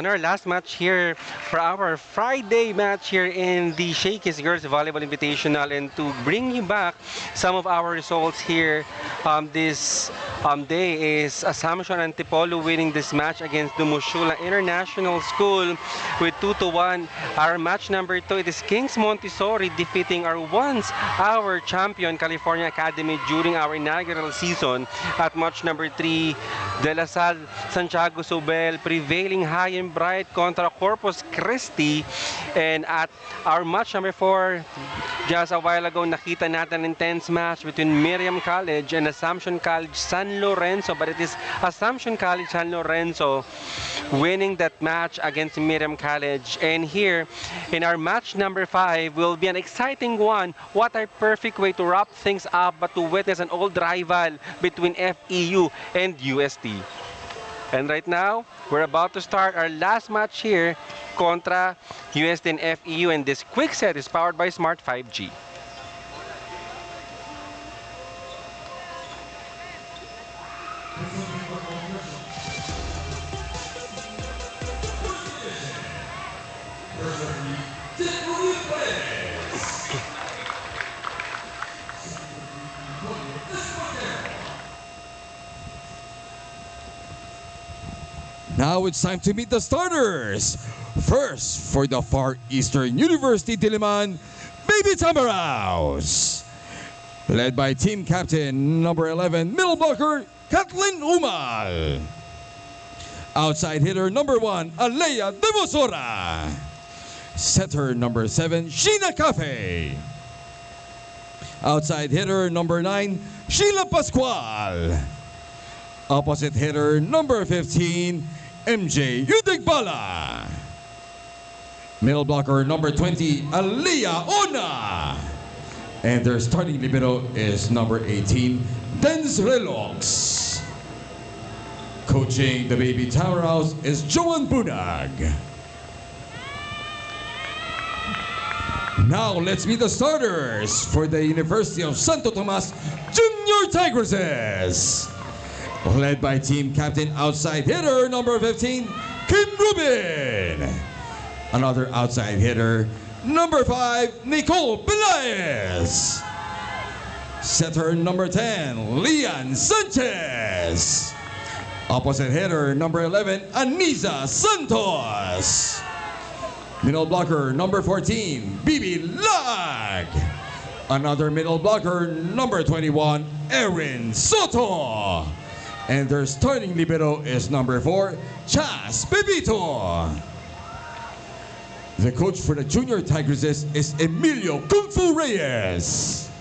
on our last match here for our Friday match here in the Shakey's Girls Volleyball Invitational, and to bring you back some of our results here this day is Assumption Antipolo winning this match against Dumusula International School with 2-1. Our match number 2, it is Kings Montessori defeating our our champion California Academy during our inaugural season. At match number 3, De La Salle Santiago Sobel prevailing high and bright contra Corpus Christi. And at our match number 4, just a while ago, nakita natin an intense match between Miriam College and Assumption College San Lorenzo, but it is Assumption College San Lorenzo winning that match against Miriam College. And here in our match number 5 will be an exciting one. What a perfect way to wrap things up, but to witness an old rival between FEU and UST. And right now, we're about to start our last match here contra UST and FEU, and this quick set is powered by Smart 5G. Now it's time to meet the starters. First, for the Far Eastern University-Diliman, Baby Tamaraos. Led by team captain number 11, middle blocker, Kathleen Umal. Outside hitter number 1, Alea Devosora. Setter number 7, Sheena Cafe. Outside hitter number 9, Sheila Pascual. Opposite hitter number 15, MJ Yudigbala. Middle blocker number 20, Aliyah Ona. And their starting libero is number 18, Denz Relox. Coaching the Baby Tamaraos is Joan Bunag. Now let's meet the starters for the University of Santo Tomas Junior Tigresses. Led by team captain outside hitter number 15, Kim Rubin. Another outside hitter, number 5, Nicole Pelaez. Setter number 10, Lian Sanchez. Opposite hitter number 11, Anisa Santos. Middle blocker number 14, Bibi Lag. Another middle blocker number 21, Erin Soto. And their starting libero is number 4, Chas Pepito. The coach for the Junior Tigresses is Emilio Kung Fu Reyes.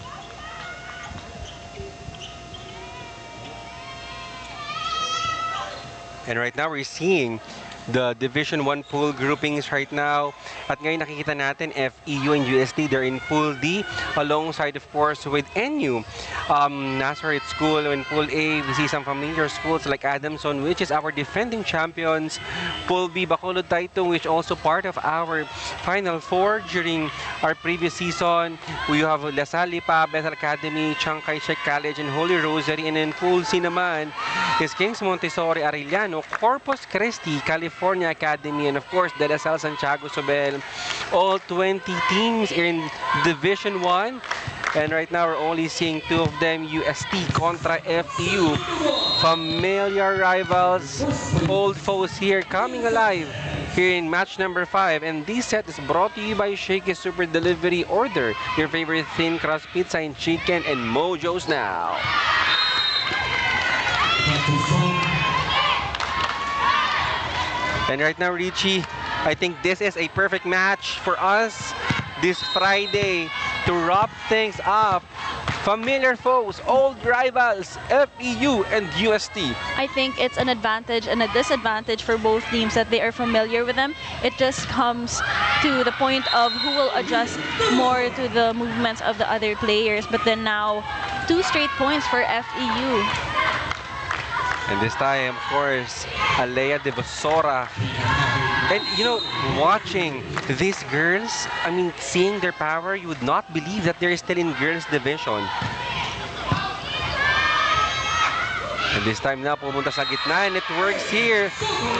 And right now we're seeing the Division 1 pool groupings right now. At ngayon nakikita natin FEU and UST, they're in Pool D alongside of course with NU. Nazareth School in Pool A, we see some familiar schools like Adamson, which is our defending champions. Pool B, Bacolod Taitung, which also part of our Final Four during our previous season. We have La Salle Lipa, Bethel Academy, Chiang Kai-shek College, and Holy Rosary. And in Pool C naman is Kings Montessori Arellano, Corpus Christi, California Academy, and of course De La Salle Santiago Sobel. All 20 teams in Division 1. And right now we're only seeing 2 of them, UST contra FEU. Familiar rivals, old foes here coming alive here in match number 5. And this set is brought to you by Shakey Super Delivery. Order your favorite thin crust pizza and chicken and Mojo's now. And right now, Richie, I think this is a perfect match for us this Friday to wrap things up. Familiar foes, old rivals, FEU and UST. I think it's an advantage and a disadvantage for both teams that they are familiar with them. It just comes to the point of who will adjust more to the movements of the other players. But then now, 2 straight points for FEU. And this time, of course, Alea Devosora. And you know, watching these girls, I mean, seeing their power, you would not believe that they're still in girls division. And this time na pumunta sa gitna and it works here.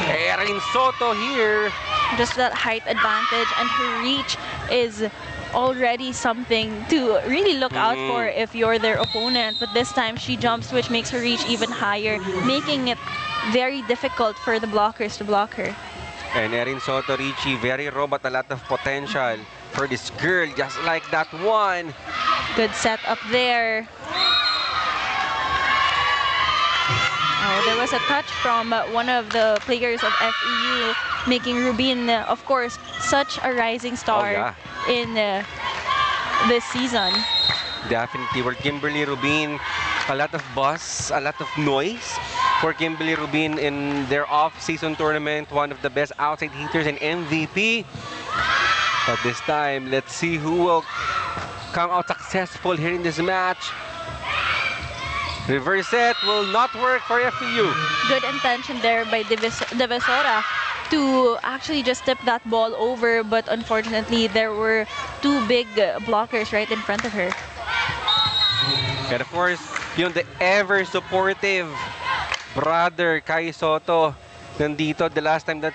Erin Soto here. Just that height advantage and her reach is already something to really look out for if you're their opponent. But this time she jumps, which makes her reach even higher, making it very difficult for the blockers to block her. And Erin Soto, Richie, very raw but a lot of potential for this girl, just like that one. Good set up there. Oh, there was a touch from one of the players of FEU, making Rubin, of course, such a rising star in this season. Definitely. For Kimberly Rubin, a lot of buzz, a lot of noise for Kimberly Rubin in their off-season tournament. One of the best outside hitters and MVP. But this time, let's see who will come out successful here in this match. Reverse set will not work for FEU. Good intention there by Devesora to actually just tip that ball over, but unfortunately there were two big blockers right in front of her. And of course, the ever supportive brother Kai Soto nandito the last time that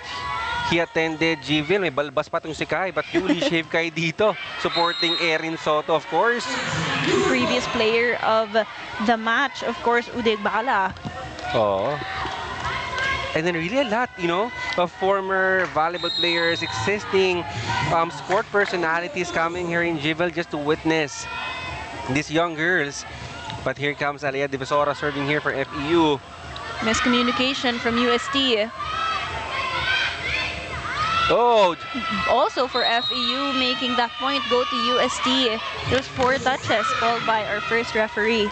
he attended GVIL. May balbas pa tong si Kai, but newly shaved Kai dito, supporting Erin Soto, of course. Previous player of the match, of course, Udig Bala. Oh. And then really a lot, of former volleyball players, existing sport personalities coming here in GVIL just to witness these young girls. But here comes Alea Devesora serving here for FEU. Miscommunication from UST. Oh! Also for FEU, making that point go to UST. Those 4 touches called by our first referee.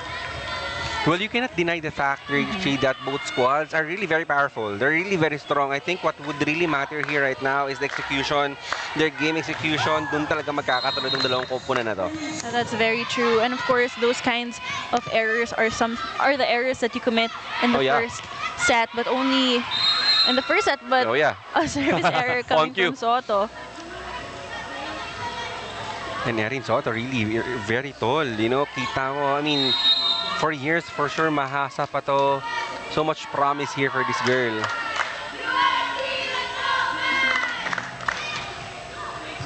Well, you cannot deny the fact, Richie, that both squads are really very powerful. They're really very strong. I think what would really matter here right now is the execution, their game execution. Dun talaga magkakatulad ng dalawang koponan na to. That's very true. And of course, those kinds of errors are the errors that you commit in the first set, but only in the first set, but a service error coming from Soto. And Erin Soto really very tall, kita mo, I mean, for years, for sure, mahasa pa to. So much promise here for this girl.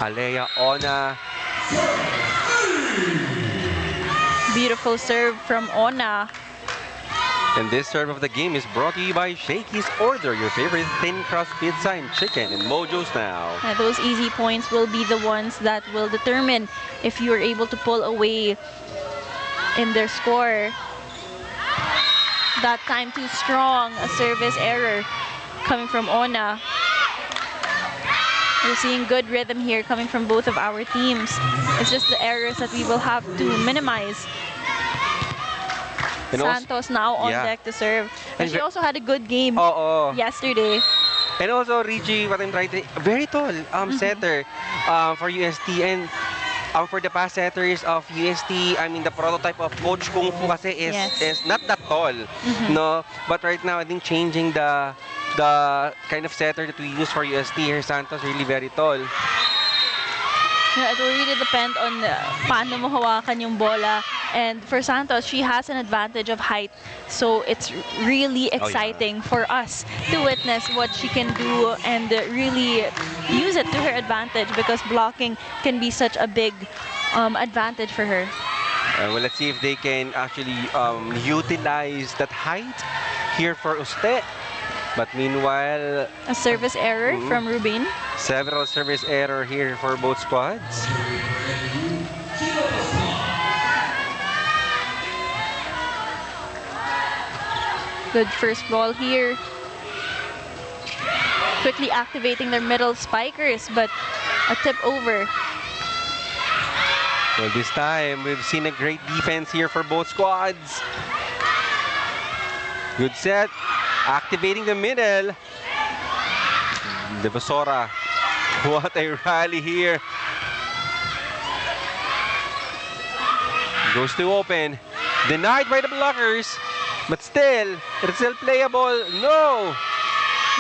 Alea Ona. Beautiful serve from Ona. And this serve of the game is brought to you by Shakey's. Order your favorite thin crust pizza and chicken in Mojo's now. Those easy points will be the ones that will determine if you are able to pull away in their score. That time too strong, a service error coming from Ona. We're seeing good rhythm here coming from both of our teams. It's just the errors that we will have to minimize. And Santos now on deck to serve. And she also had a good game yesterday. And also, Richie, what I'm trying to very tall setter for UST. And for the past setters of UST, I mean, the prototype of Coach Kung Fu kasi is not that tall. No? But right now, I think changing the kind of setter that we use for UST here, Santos, really very tall. Yeah, it will really depend on paano mo hawakan yung bola. And for Santos, she has an advantage of height. So it's really exciting for us to witness what she can do and really use it to her advantage, because blocking can be such a big advantage for her. Well, let's see if they can actually utilize that height here for Uste. But meanwhile, a service error from Rubin. Several service error here for both squads. Good first ball here. Quickly activating their middle spikers, but a tip over. Well, this time we've seen a great defense here for both squads. Good set. Activating the middle. Devesora. What a rally here. Goes to open. Denied by the blockers. But still, it's still playable. No!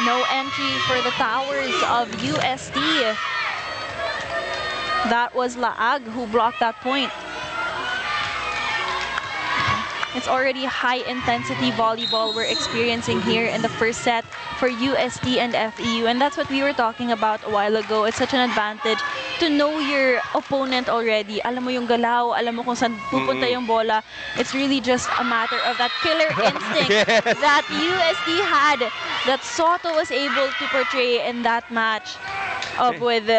No entry for the towers of UST. That was Laag who blocked that point. It's already high-intensity volleyball we're experiencing here in the first set for UST and FEU. And that's what we were talking about a while ago. It's such an advantage to know your opponent already. Alam mo yung galaw, alam mo kung saan pupunta yung bola. It's really just a matter of that killer instinct that UST had, that Soto was able to portray in that match. With,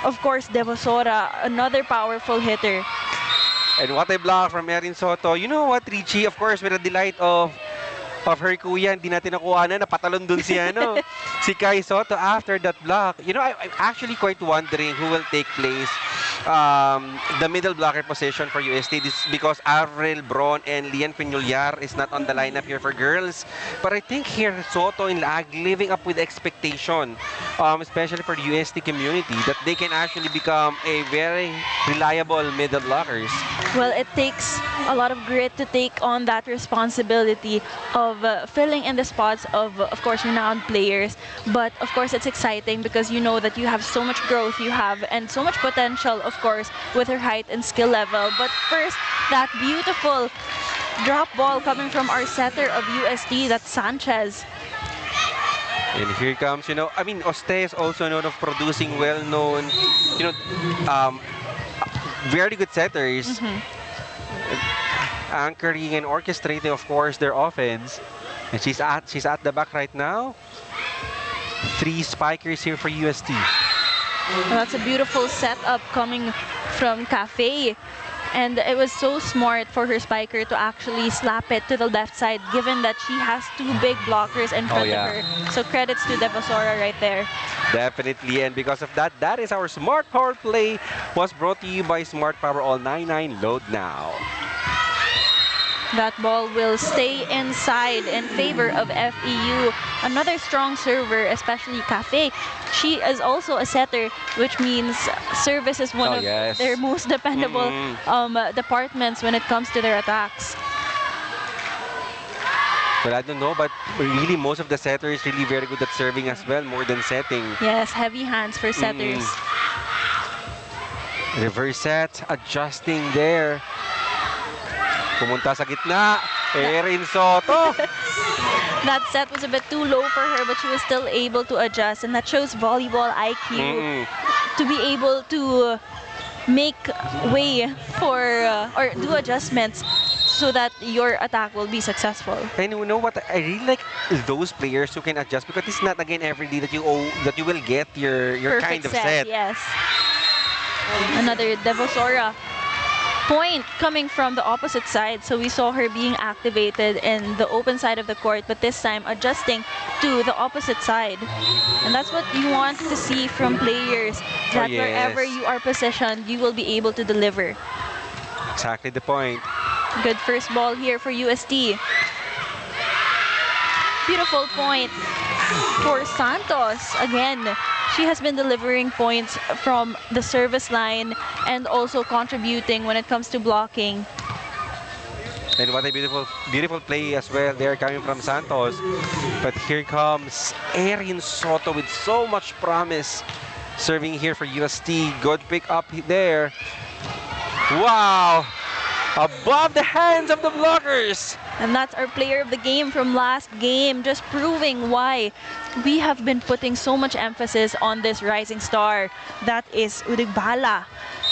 of course, Devosora, another powerful hitter. And what a block from Erin Soto. You know what, Richie? Of course, with the delight of her kuya, hindi natin nakuha na, napatalon dun si, si Kai Soto after that block. You know, I'm actually quite wondering who will take place the middle blocker position for UST. This is because Avril Bron and Lian Pinulyar is not on the lineup here for girls. But I think here Soto and Lag living up with expectation, especially for the UST community, that they can actually become a very reliable middle blockers. Well, it takes a lot of grit to take on that responsibility of filling in the spots of course, renowned players. But of course, it's exciting because you know that you have so much growth and so much potential, of course, with her height and skill level. But first, that beautiful drop ball coming from our setter of UST, that's Sanchez. And here comes, I mean, Oste is also known of producing well-known, very good setters. Anchoring and orchestrating, of course, their offense. And she's at the back right now. 3 spikers here for UST. Well, that's a beautiful setup coming from Cafe. And it was so smart for her spiker to actually slap it to the left side, given that she has 2 big blockers in front of her. So credits to Devosora right there. Definitely, and because of that, that is our Smart Power Play, was brought to you by Smart Power All 99. Load now. That ball will stay inside in favor of FEU. Another strong server, especially Cafe. She is also a setter, which means service is one of their most dependable departments when it comes to their attacks. Well, I don't know, but really most of the setters really very good at serving as well, more than setting. Yes, heavy hands for setters. Reverse set, adjusting there. Pumunta sa gitna, Erin Soto. That set was a bit too low for her, but she was still able to adjust, and that shows volleyball IQ to be able to make way for or do adjustments so that your attack will be successful. And you know what? I really like those players who can adjust, because it's not again every day that you will get your kind of set. Yes. Another Devosora point coming from the opposite side. So we saw her being activated in the open side of the court, but this time adjusting to the opposite side. And that's what you want to see from players, that wherever you are positioned, you will be able to deliver. Exactly the point. Good first ball here for UST. Beautiful point for Santos. Again, she has been delivering points from the service line and also contributing when it comes to blocking. And what a beautiful play as well there coming from Santos. But here comes Erin Soto with so much promise, serving here for UST. Good pick up there. Wow! Above the hands of the blockers. And that's our player of the game from last game, just proving why we have been putting so much emphasis on this rising star. That is Udigbala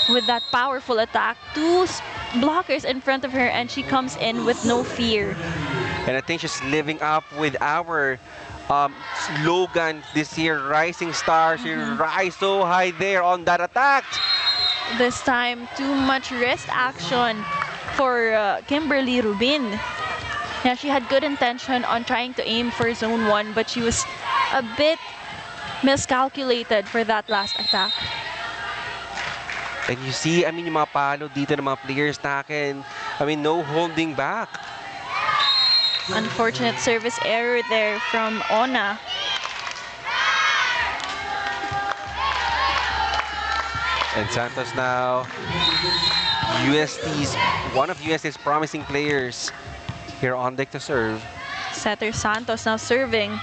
with that powerful attack. 2 blockers in front of her, and she comes in with no fear. And I think she's living up with our slogan this year, Rising Star. She rise so high there on that attack. This time, too much wrist action for Kimberly Rubin. Yeah, she had good intention on trying to aim for zone 1, but she was a bit miscalculated for that last attack. And you see, I mean, yung mga palo dito ng mga players natin, I mean, no holding back. Unfortunate service error there from Ona. And Santos now, one of UST's promising players here on deck to serve. Setter Santos now serving.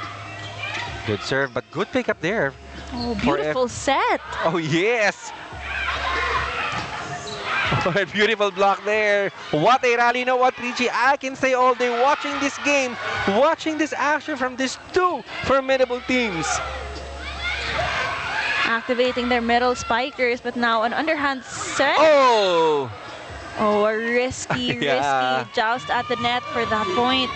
Good serve, but good pick up there. Oh, beautiful set. Oh, yes. Beautiful block there. What a rally. You know what, Richie? I can stay all day watching this game, watching this action from these two formidable teams. Activating their middle spikers, but now an underhand set. Oh! Oh, a risky, Yeah. risky joust at the net for that point.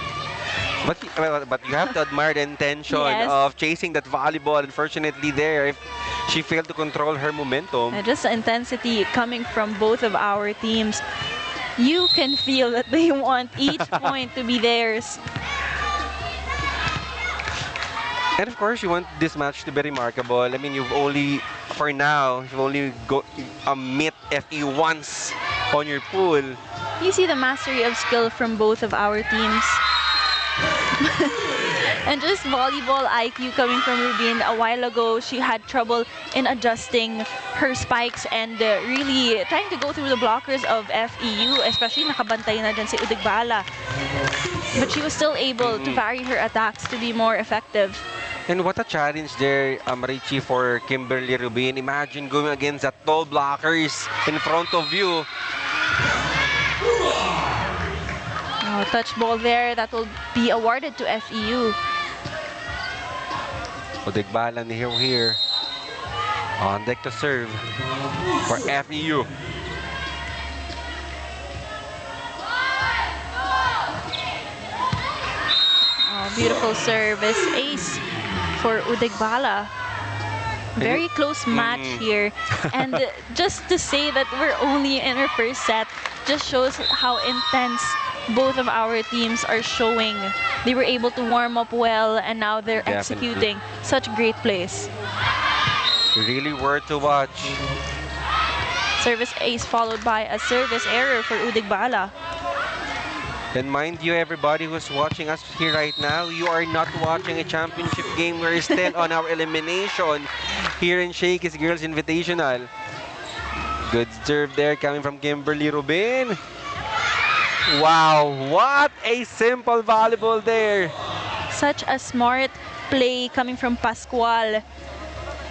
But you have to admire the intention Yes. of chasing that volleyball. Unfortunately, there, if she failed to control her momentum. And just the intensity coming from both of our teams. You can feel that they want each point to be theirs. And of course, you want this match to be remarkable. I mean, for now, you've only meet FE once on your pool. You see the mastery of skill from both of our teams. And just volleyball IQ coming from Rubin. A while ago, she had trouble in adjusting her spikes and really trying to go through the blockers of FEU, especially nakabantay na dyan si Udigbala. But she was still able to vary her attacks to be more effective. And what a challenge there, Richie, for Kimberly Rubin. Imagine going against that tall blockers in front of you. Oh, touch ball there that will be awarded to FEU. Udigbala here. On deck to serve for FEU. Oh, beautiful service. Ace for Udigbala. Very close match here. And just to say that we're only in our first set just shows how intense both of our teams are showing. They were able to warm up well and now they're executing such great plays. Really worth to watch. Service ace followed by a service error for Udigbala. And mind you, everybody who's watching us here right now, you are not watching a championship game. We're still on our elimination here in Shakey's Girls Invitational. Good serve there coming from Kimberly Rubin. Wow, what a simple volleyball there. Such a smart play coming from Pascual.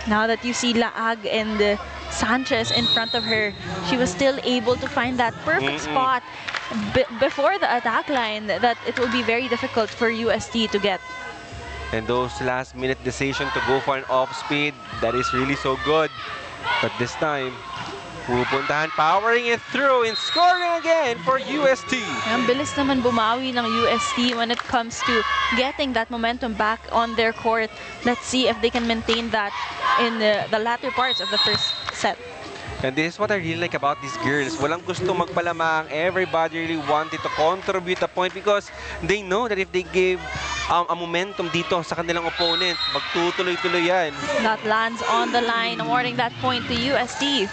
Now that you see Laag and Sanchez in front of her, she was still able to find that perfect spot before the attack line that it will be very difficult for UST to get. And those last-minute decision to go for an off-speed, that is really so good. But this time, pupuntahan, powering it through and scoring again for UST. Ang bilis naman bumawi ng UST when it comes to getting that momentum back on their court. Let's see if they can maintain that in the latter parts of the first set. And this is what I really like about these girls. Walang gusto magpalamang. Everybody really wanted to contribute a point because they know that if they give a momentum dito sa kanilang opponent, magtutuloy-tuloy yan. That lands on the line, awarding that point to UST.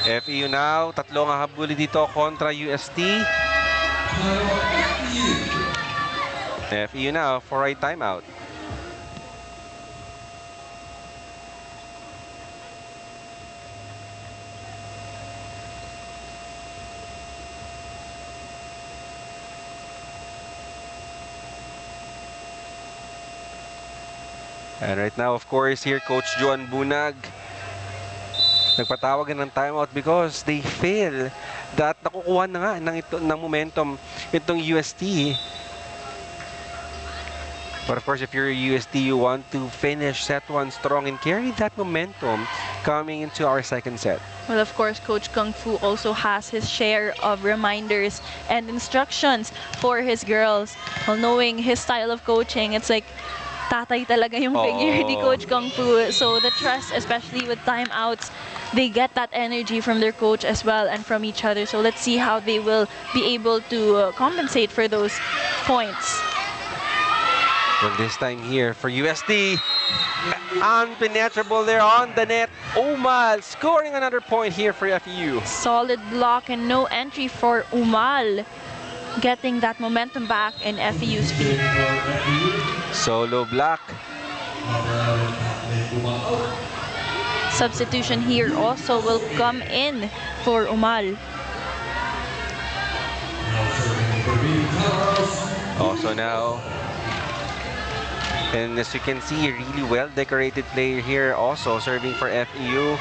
FEU now, tatlong habuli dito kontra UST. FEU now for a timeout. And right now, of course, here Coach Joan Bunag nagpatawagan ng timeout because they feel that nakukuha na nga ng momentum itong UST. But of course, if you're a UST, you want to finish set 1 strong and carry that momentum coming into our second set. Well, of course, Coach Kung Fu also has his share of reminders and instructions for his girls. Well, knowing his style of coaching, it's like tatay talaga yung figure ni Coach Kung Fu. So the trust, especially with timeouts, they get that energy from their coach as well and from each other. So let's see how they will be able to compensate for those points. Well, this time here for UST, unpenetrable there on the net. Umal scoring another point here for FEU. Solid block and no entry for Umal, getting that momentum back in FEU's feet. Solo block. Substitution here also will come in for Umal. Also now, and as you can see, a really well-decorated player here also serving for FEU.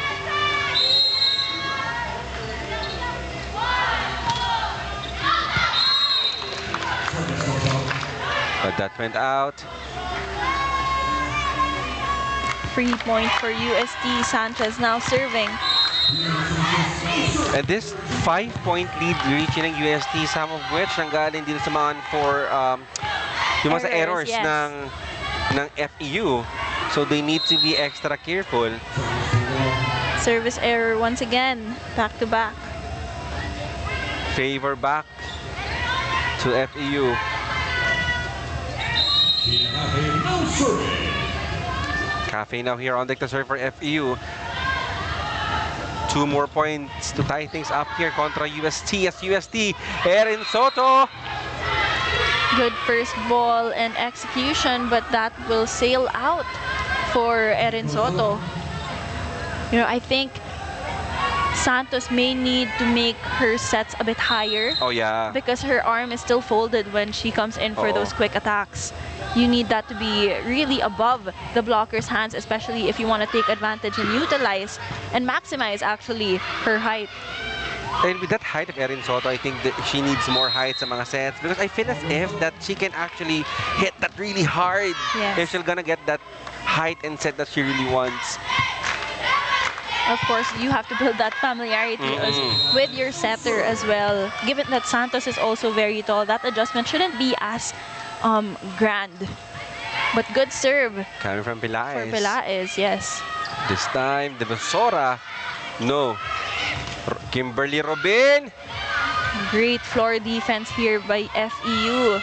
That went out. Free point for UST. Sanchez now serving. And this 5-point lead reaching ng UST, some of which nanggaling din sa mga for yung mga errors yes. ng FEU. So they need to be extra careful. Service error once again, back to back. Favor back to FEU. Cafe now here on deck to serve for FEU. 2 more points to tie things up here contra UST as UST. Erin Soto. Good first ball and execution, but that will sail out for Erin Soto. You know, I think Santos may need to make her sets a bit higher. Oh yeah. Because her arm is still folded when she comes in for those quick attacks. You need that to be really above the blocker's hands, especially if you want to take advantage and utilize and maximize actually her height. And with that height of Erin Soto, I think that she needs more height sa mga sets because I feel as if that she can actually hit that really hard if she's gonna get that height and set that she really wants. Of course, you have to build that familiarity with your setter as well. Given that Santos is also very tall, that adjustment shouldn't be as grand. But good serve. Coming from Pilaes. For Pilaes, yes. This time, Devasora. No. Kimberly Robin. Great floor defense here by FEU.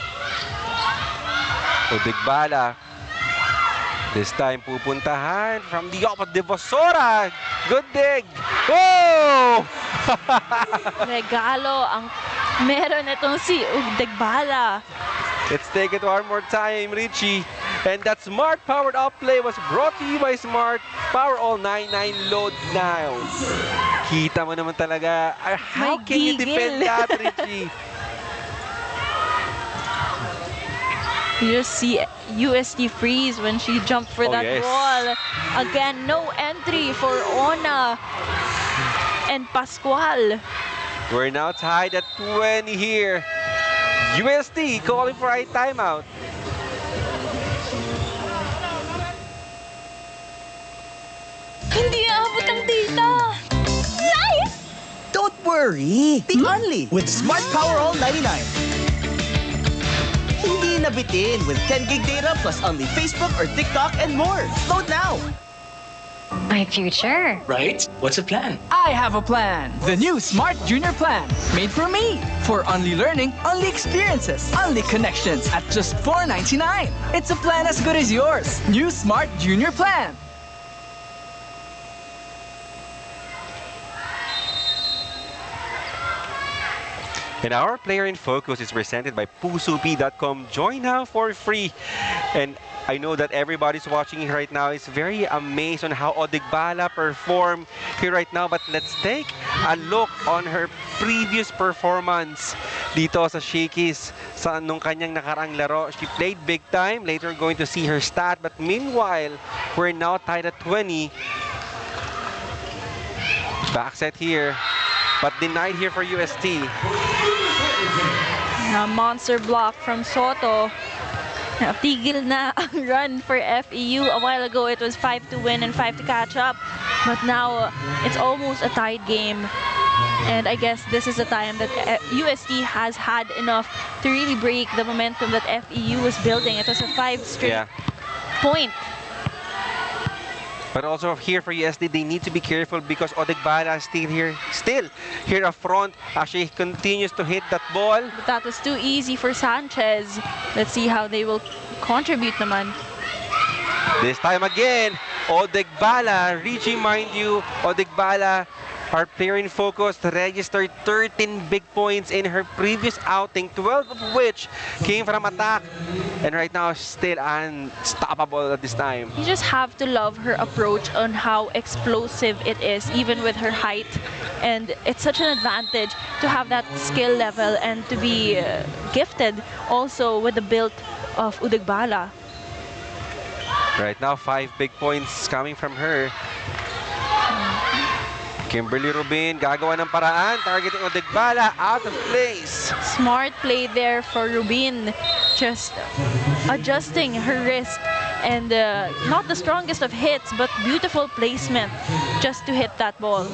Odigbala. This time, pupuntahan from the opposite Devasora. Good dig. Oh! Regalo ang meron itong si Odigbala. Let's take it one more time, Richie. And that Smart Powered Up play was brought to you by Smart. Power All 99 load now. Kita mo naman talaga. How can you defend that, Richie? You just see UST freeze when she jumped for that ball. Again, no entry for Ona and Pascual. We're now tied at 20 here. UST calling for a timeout. Hindi aabot ang data. Nice! Don't worry. Be only with Smart Power All 99. Hindi nabitin with 10 gig data plus only Facebook or TikTok and more. Load now. My future. Right? What's the plan? I have a plan. The new Smart Junior Plan. Made for me. For only learning, only experiences, only connections at just $4.99. It's a plan as good as yours. New Smart Junior Plan. And our player in focus is presented by pusup.com. Join now for free. And I know that everybody's watching right now is very amazed on how Odigbala performed here right now. But let's take a look on her previous performance dito sa Shakey's sa nung kanyang nakarang laro. She played big time. Later going to see her stat. But meanwhile, we're now tied at 20. Back set here. But denied here for UST. A monster block from Soto. Tigil na ang run for FEU. A while ago, it was 5 to win and 5 to catch up. But now, it's almost a tied game. And I guess this is the time that UST has had enough to really break the momentum that FEU was building. It was a 5 straight point. But also here for USD, they need to be careful because Odigbala is still here up front as she continues to hit that ball. But that was too easy for Sanchez. Let's see how they will contribute naman. This time again, Odigbala, reaching mind you, Odigbala, our player in focus, registered 13 big points in her previous outing, 12 of which came from attack. And right now, still unstoppable at this time. You just have to love her approach on how explosive it is, even with her height. And it's such an advantage to have that skill level and to be gifted also with the build of Odigbala. Right now, 5 big points coming from her. Kimberly Rubin, gagawa ng paraan, targeting Odigbala, out of place. Smart play there for Rubin. just adjusting her wrist, and not the strongest of hits, but beautiful placement just to hit that ball.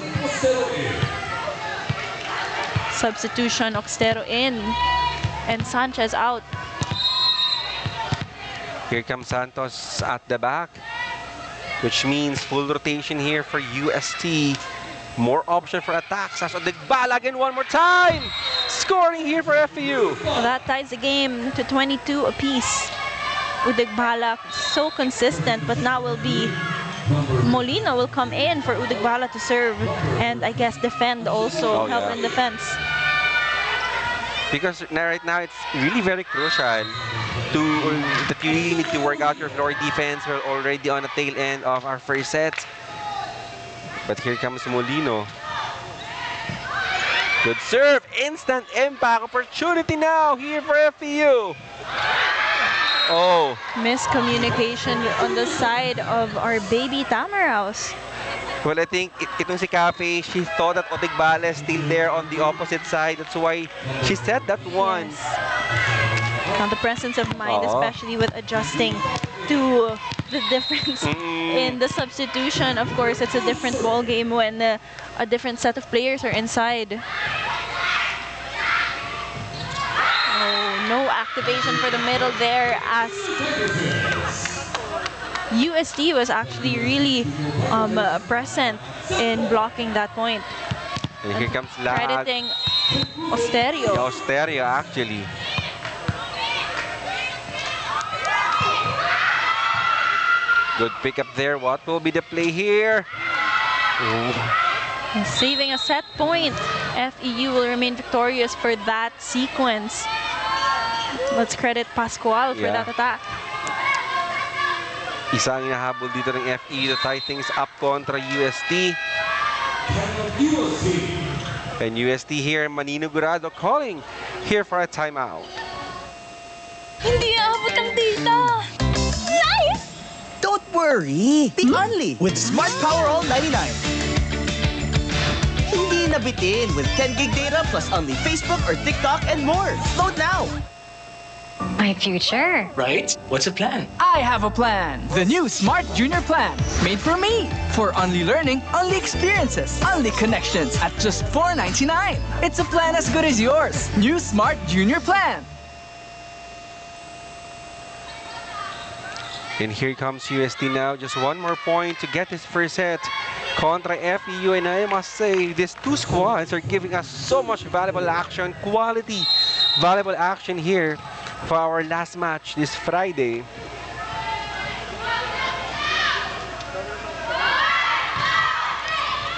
Substitution, Oxtero in, and Sanchez out. Here comes Santos at the back, which means full rotation here for UST. More option for attacks as Odigbala again one more time. Scoring here for FEU. Well, that ties the game to 22 apiece. Odigbala so consistent, but now will be Molina will come in for Odigbala to serve and I guess defend also, help in defense. Because right now it's really very crucial that you really need to work out your floor defense. We're already on the tail end of our first set. But here comes Molino. Good serve, instant impact opportunity now here for FEU. Oh. Miscommunication on the side of our baby Tamaraos. Well, I think itong si Cafe, she thought that Odigbala is still there on the opposite side. That's why she set that one. Yes. Now the presence of mind, especially with adjusting to the difference in the substitution. Of course, it's a different ball game when a different set of players are inside. Oh, no activation for the middle there as UST was actually really present in blocking that point. And here comes Lag. Crediting Osterio. Yeah, Osterio actually. Good pick up there. What will be the play here? And saving a set point. FEU will remain victorious for that sequence. Let's credit Pascual for that attack. Isang hinahabol dito ng FEU to tie things up kontra UST. And UST here, Manino Gurado calling here for a timeout. Hindi aabot ang data. Nice! Don't worry! Be only with Smart Power All 99. Hindi nabitin with 10 gig data plus only Facebook or TikTok and more. Load now! My future. Right? What's the plan? I have a plan. The new Smart Junior Plan. Made for me. For only learning, only experiences, only connections at just $4.99. It's a plan as good as yours. New Smart Junior Plan. And here comes UST now. Just one more point to get this first set contra FEU. And I must say, these two squads are giving us so much valuable action, quality valuable action here for our last match this Friday.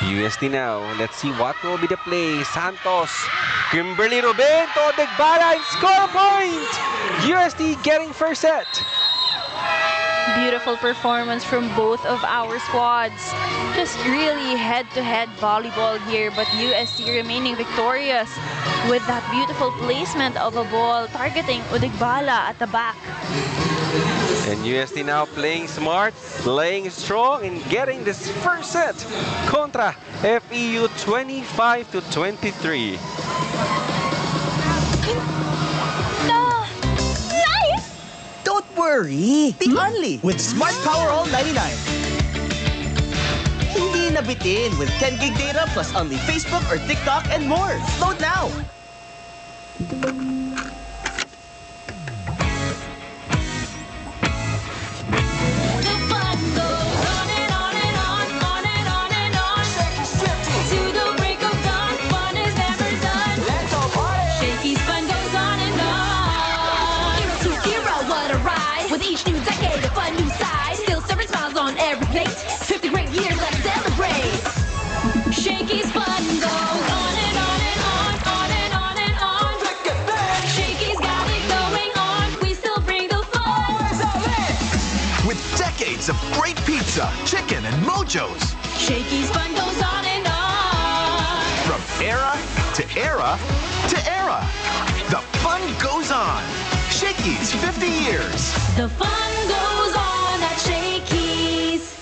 UST now. Let's see what will be the play. Santos, Kimberly Ruben, Odigbala, and score a point! UST getting first set. Beautiful performance from both of our squads. Just really head-to-head volleyball here, but UST remaining victorious with that beautiful placement of a ball targeting Odigbala at the back. And UST now playing smart, playing strong, and getting this first set contra FEU 25-23. Don't worry! Be only with Smart Power All 99. Hindi nabitin with 10 gig data plus only Facebook or TikTok and more. Load now! Shakey's fun goes on and on and on, on and on and on. Shakey's got it going on, we still bring the fun. With decades of great pizza, chicken, and mojos. Shakey's fun goes on and on. From era to era to era. The fun goes on. Shakey's 50 years. The fun goes on at Shakey's.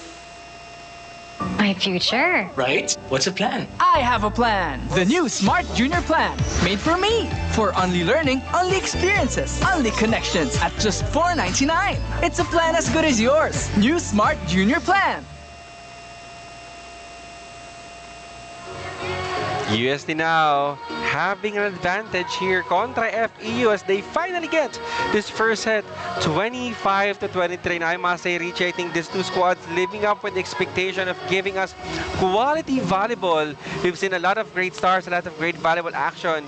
My My future. Right? What's a plan? I have a plan. The new Smart Junior Plan. Made for me. For only learning, only experiences, only connections at just $4.99. It's a plan as good as yours. New Smart Junior Plan. UST now having an advantage here contra FEU as they finally get this first set 25-23. And I must say, Richie, I think these two squads living up with the expectation of giving us quality volleyball. We've seen a lot of great stars, a lot of great volleyball action,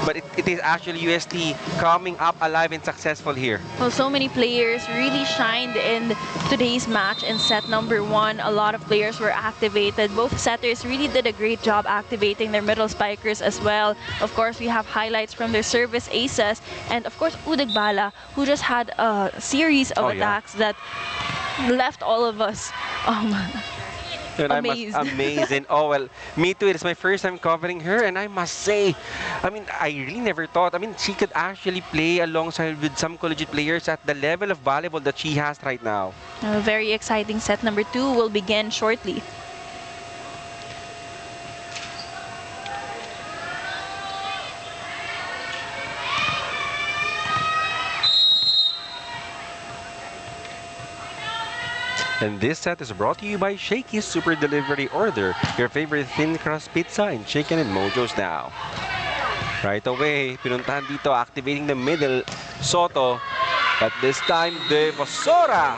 but it is actually UST coming up alive and successful here. Well, so many players really shined in today's match in set number 1. A lot of players were activated. Both setters really did a great job activating their middle spikers as well. Of course, we have highlights from their service aces, and of course Udegbala, who just had a series of attacks that left all of us amazed. Amazing. Oh, well, me too. It's my first time covering her, and I must say, I mean, I really never thought. I mean, she could actually play alongside with some collegiate players at the level of volleyball that she has right now. A very exciting set number 2 will begin shortly. And this set is brought to you by Shakey's Super Delivery Order, your favorite thin crust pizza in chicken and mojos now. Right away, pinuntahan dito, activating the middle, Soto, but this time, Devosora.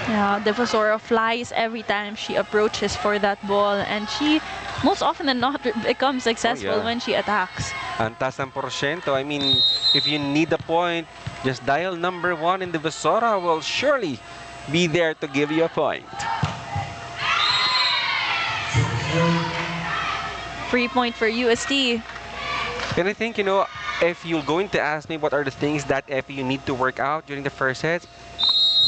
Yeah, Devosora flies every time she approaches for that ball, and she, most often than not, becomes successful when she attacks. Antas ng porsyento. I mean, if you need a point, just dial number 1 and Devosora will surely be there to give you a point. Free point for UST. And I think, you know, if you're going to ask me what are the things that FEU need to work out during the first set,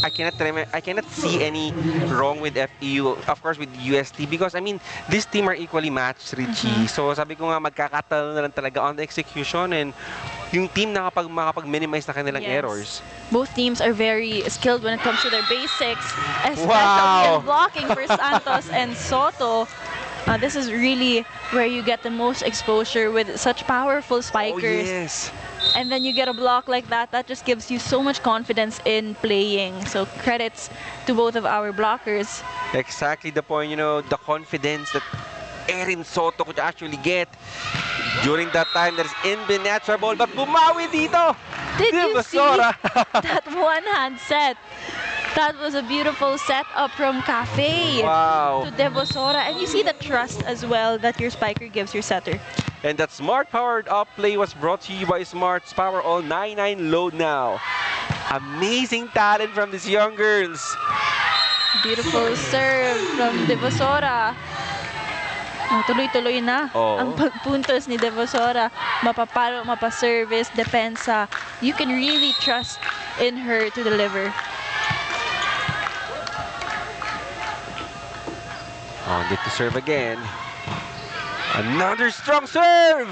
I cannot see any wrong with FEU, of course with UST, because I mean, this team are equally matched, Richie. So sabi ko nga, magkakatalo na lang talaga on the execution, and yung team makapag-minimize na kanilang errors. Both teams are very skilled when it comes to their basics, especially in blocking for Santos and Soto. This is really where you get the most exposure with such powerful spikers. Oh, yes. And then you get a block like that, that just gives you so much confidence in playing. So credits to both of our blockers. Exactly the point, you know, the confidence that Erin Soto could actually get during that time. That is Invitational, but bumawi dito. Did you see that one-hand set? That was a beautiful setup from Cafe to Devosora. And you see the trust as well that your spiker gives your setter. And that smart powered up play was brought to you by Smart's Power All 99 load now. Amazing talent from these young girls. Beautiful serve from Devosora. Tuloy-tuloy na ang pagpuntos ni Devosora. Mapapalo, mapaservice, depensa. You can really trust in her to deliver. On it to serve again. Another strong serve!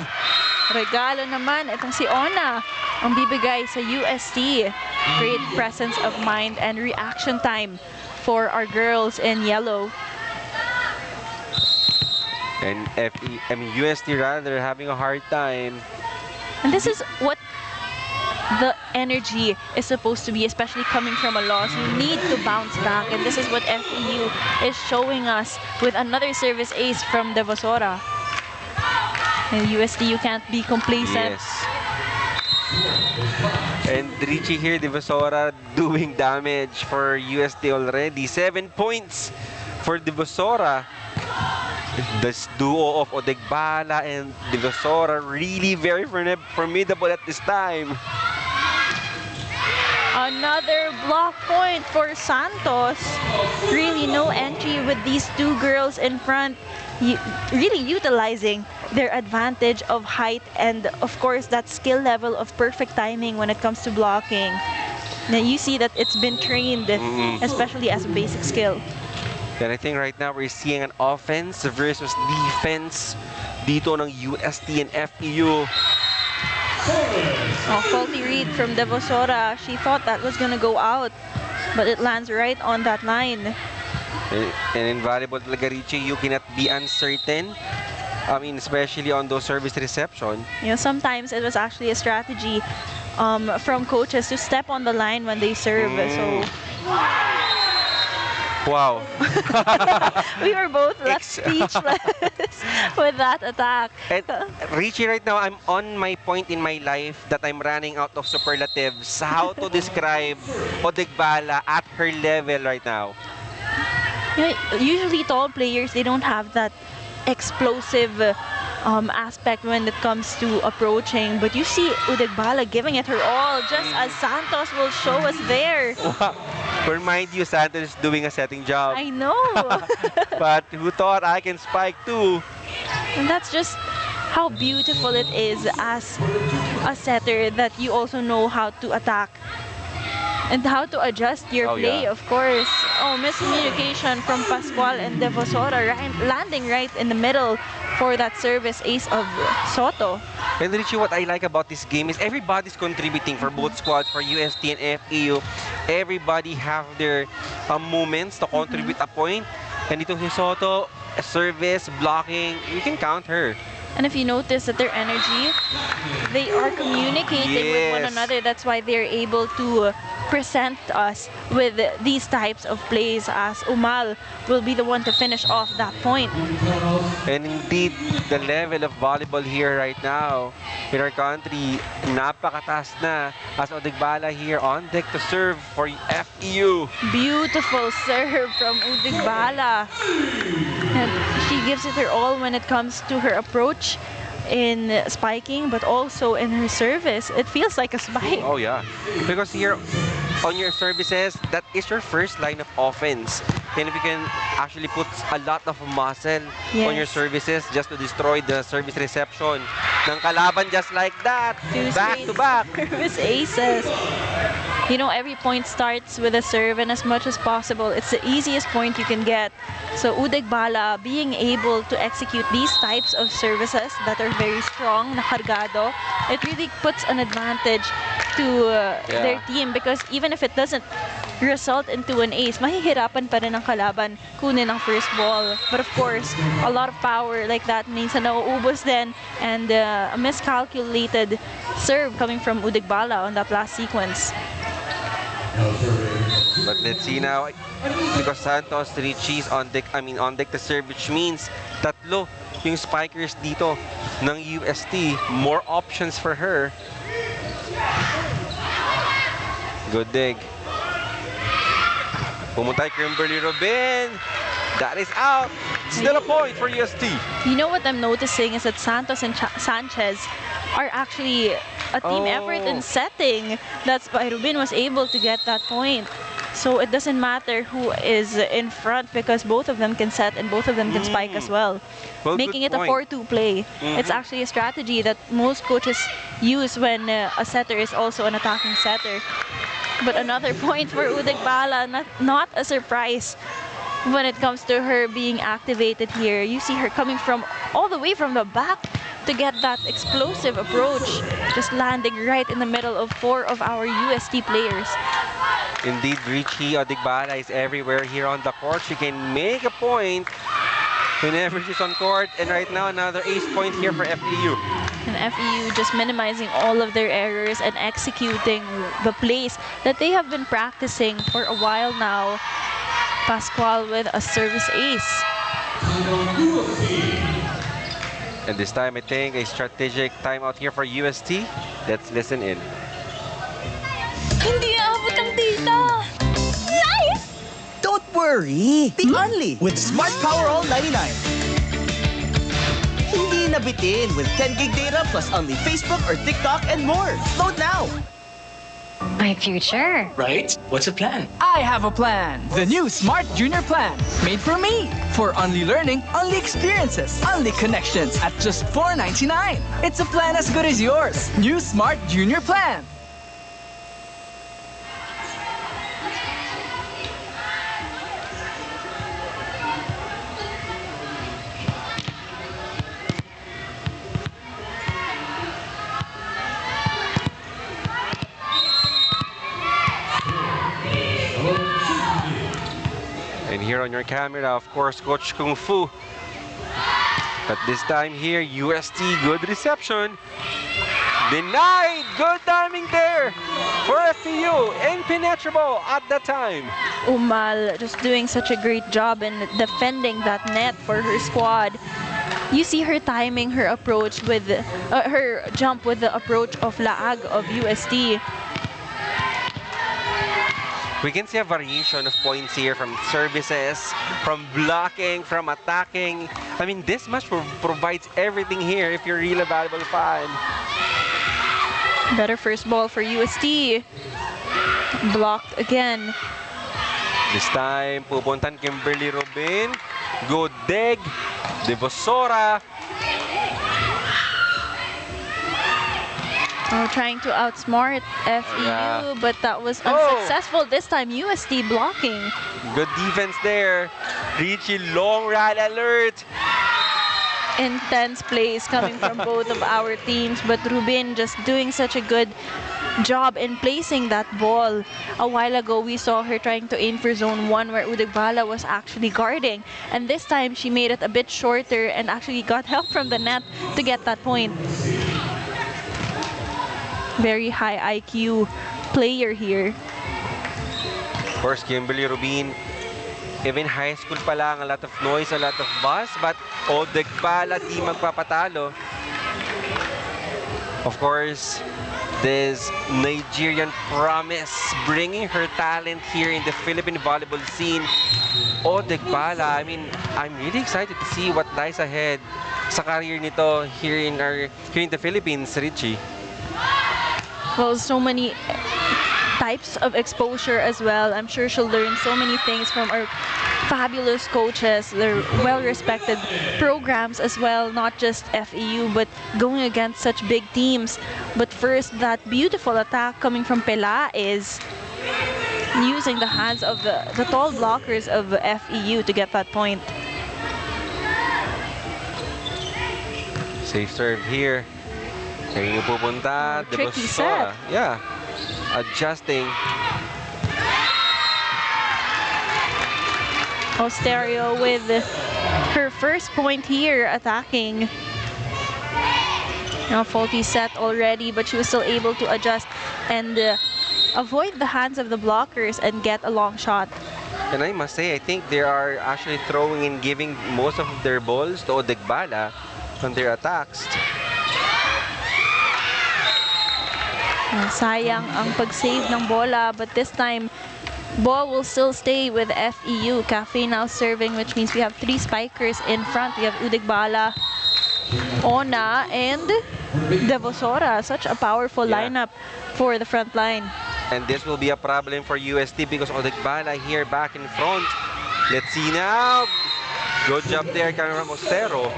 Regalo naman, itong si Ona ang bibigay sa UST. Great presence of mind and reaction time for our girls in yellow. And UST rather having a hard time. And this is what the energy is supposed to be, especially coming from a loss. You need to bounce back, and this is what FEU is showing us with another service ace from Devosora. And UST, you can't be complacent. Yes. And Richie here, Devosora doing damage for UST already. 7 points for Devosora. This duo of Udegbala and Devosora really very formidable at this time. Another block point for Santos. Really no entry with these two girls in front. Really utilizing their advantage of height and of course that skill level of perfect timing when it comes to blocking. Now you see that it's been trained, especially as a basic skill. And I think right now we're seeing an offense versus defense dito ng UST and FEU. Faulty read from Devosora. She thought that was gonna go out, but it lands right on that line. And invaluable talaga, Richie. You cannot be uncertain. I mean, especially on those service reception. You know, sometimes it was actually a strategy from coaches to step on the line when they serve. So wow. we were both left speechless with that attack. And Richie, right now, I'm on my point in my life that I'm running out of superlatives. How to describe Odegbala at her level right now? You know, usually tall players, they don't have that explosive aspect when it comes to approaching, but you see Odegbala giving it her all, just as Santos will show us there. Wow. Remind you, Santos is doing a setting job. I know. But who thought I can spike too? And that's just how beautiful it is as a setter, that you also know how to attack and how to adjust your play, of course. Oh, miscommunication from Pascual and Devosora, landing right in the middle for that service ace of Soto. And Richie, what I like about this game is everybody's contributing for both squads, for UST and FEU. Everybody have their moments to contribute a point. And ito si Soto, service, blocking, you can count her. And if you notice that their energy, they are communicating with one another. That's why they're able to present us with these types of plays, as Umal will be the one to finish off that point. And indeed, the level of volleyball here right now in our country, napakataas na, as Odegbala here on deck to serve for FEU. Beautiful serve from Odegbala. And she gives it her all when it comes to her approach in spiking, but also in her service. It feels like a spike. Oh yeah, because here on your services, that is your first line of offense. And if you can actually put a lot of muscle on your services just to destroy the service reception ng kalaban just like that, back to back. Service aces. You know, every point starts with a serve, and as much as possible, it's the easiest point you can get. So Odegbala being able to execute these types of services that are very strong, nakargado, it really puts an advantage to their team, because even if it doesn't result into an ace, mahihirapan pa rin ang kalaban kunin ang first ball. But of course, a lot of power like that means na nauubos din, and a miscalculated serve coming from Odegbala on that last sequence. But let's see now, because Santos Richie's on deck, on deck to serve, which means tatlo yung spikers dito ng UST. More options for her. Good dig. Pumunta Kimberly Robin. That is out. Still a point for UST. You know what I'm noticing is that Santos and Sanchez are actually a team effort in setting. That's why Rubin was able to get that point. So it doesn't matter who is in front, because both of them can set and both of them can spike as well. Making it a 4-2 play. It's actually a strategy that most coaches use when a setter is also an attacking setter. But another point for Odegbala, not a surprise when it comes to her being activated here. You see her coming from all the way from the back to get that explosive approach, just landing right in the middle of 4 of our UST players. Indeed, Richie, Odegbala is everywhere here on the court. She can make a point whenever she's on court. And right now, another ace point here for FEU. And FEU just minimizing all of their errors and executing the plays that they have been practicing for a while now. Pascual with a service ace. And this time, I think a strategic timeout here for UST. Let's listen in. Hindi abot ang tita. Nice! Don't worry. Be only with Smart Power All 99. Hindi nabitin with 10 gig data plus only Facebook or TikTok and more. Load now. My future. Right? What's the plan? I have a plan. The new Smart Junior Plan. Made for me. For only learning, only experiences, only connections at just $4.99. It's a plan as good as yours. New Smart Junior Plan. here on your camera, of course, Coach Kung Fu. But this time here, UST, good reception. Denied! Good timing there for FEU. Impenetrable at that time. Umal just doing such a great job in defending that net for her squad. You see her timing her approach with her jump with the approach of Laag of UST. We can see a variation of points here from services, from blocking, from attacking. I mean, this match provides everything here if you're a really valuable fan. Better first ball for UST. Blocked again. This time, pupuntan Kimberly Rubin. Good dig. Devosora. Oh, trying to outsmart FEU, but that was unsuccessful. This time, UST blocking. Good defense there. Richie, long run alert. Intense plays coming from both of our teams, but Rubin just doing such a good job in placing that ball. A while ago, we saw her trying to aim for zone 1 where Udegbala was actually guarding. And this time, she made it a bit shorter and actually got help from the net to get that point. Very high IQ player here. Of course, Kimberly Rubin, even high school pa lang, a lot of noise, a lot of buzz, but Udegbala di magpapatalo. Of course, this Nigerian promise bringing her talent here in the Philippine volleyball scene. Udegbala, I mean, I'm really excited to see what lies ahead sa career nito here in the Philippines, Richie. Well, so many types of exposure as well. I'm sure she'll learn so many things from our fabulous coaches. They're well-respected programs as well, not just FEU, but going against such big teams. But first, that beautiful attack coming from Pela is using the hands of the tall blockers of FEU to get that point. Safe serve here. Kaya pupunta, tricky set. Yeah, adjusting. Osterio with her first point here, attacking. Now faulty set already, but she was still able to adjust and avoid the hands of the blockers and get a long shot. And I must say, I think they are actually throwing and giving most of their balls to Udegbala on their attacks. Sayang ang pag-save ng bola, but this time, ball will still stay with FEU. Cafe now serving, which means we have 3 spikers in front. We have Udegbala, Ona, and Devosora. Such a powerful lineup for the front line. And this will be a problem for UST because Udegbala here back in front. Let's see now. Good job there coming from Ostero.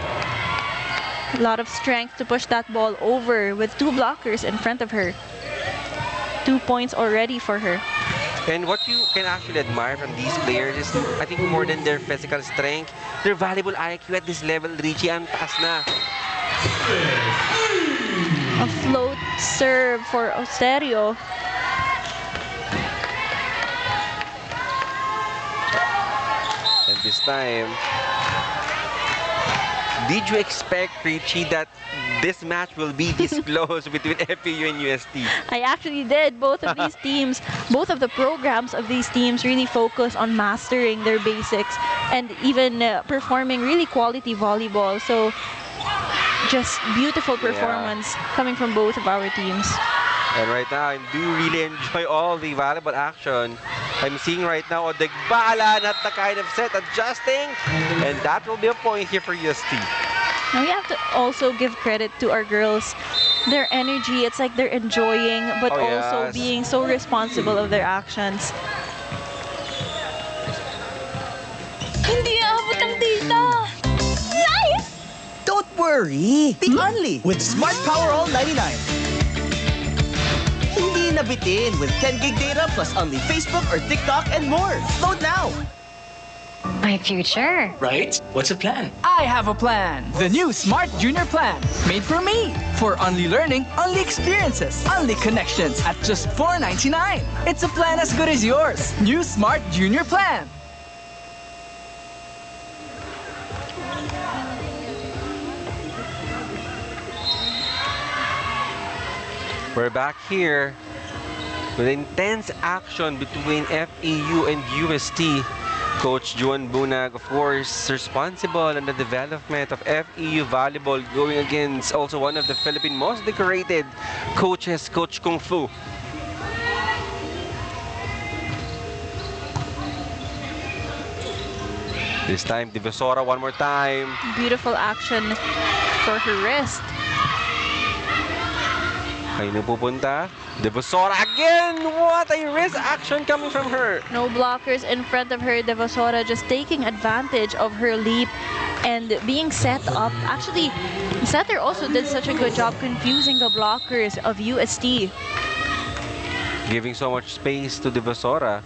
A lot of strength to push that ball over with 2 blockers in front of her. 2 points already for her. And what you can actually admire from these players is, I think more than their physical strength, their valuable IQ at this level, Richie, ang taas na. A float serve for Osterio. And this time, did you expect, Richie, that this match will be this close between FEU and UST? I actually did. Both of these teams, both of the programs of these teams really focus on mastering their basics and even performing really quality volleyball. So just beautiful performance coming from both of our teams. And right now, I do really enjoy all the volleyball action. I'm seeing right now Udegbala, not the kind of set, adjusting, and that will be a point here for UST. Now we have to also give credit to our girls. Their energy, it's like they're enjoying, but also being so responsible of their actions. Hindi aabot ang data. Nice! Don't worry. Be only with Smart Power All 99. Hindi nabitin with 10 gig data plus only Facebook or TikTok and more. Load now. My future. Right? What's the plan? I have a plan. The new Smart Junior Plan. Made for me. For only learning, only experiences, only connections at just $4.99. It's a plan as good as yours. New Smart Junior Plan. We're back here with intense action between FEU and UST. Coach Juan Bunag, of course, responsible in the development of FEU volleyball, going against also one of the Philippine most decorated coaches, Coach Kung Fu. This time, Divisora one more time. Beautiful action for her wrist. Kayo na pupunta. Divisora again! What a wrist action coming from her! No blockers in front of her. Divisora just taking advantage of her leap and being set up. Actually, Setter also did such a good job confusing the blockers of UST. Giving so much space to Divisora.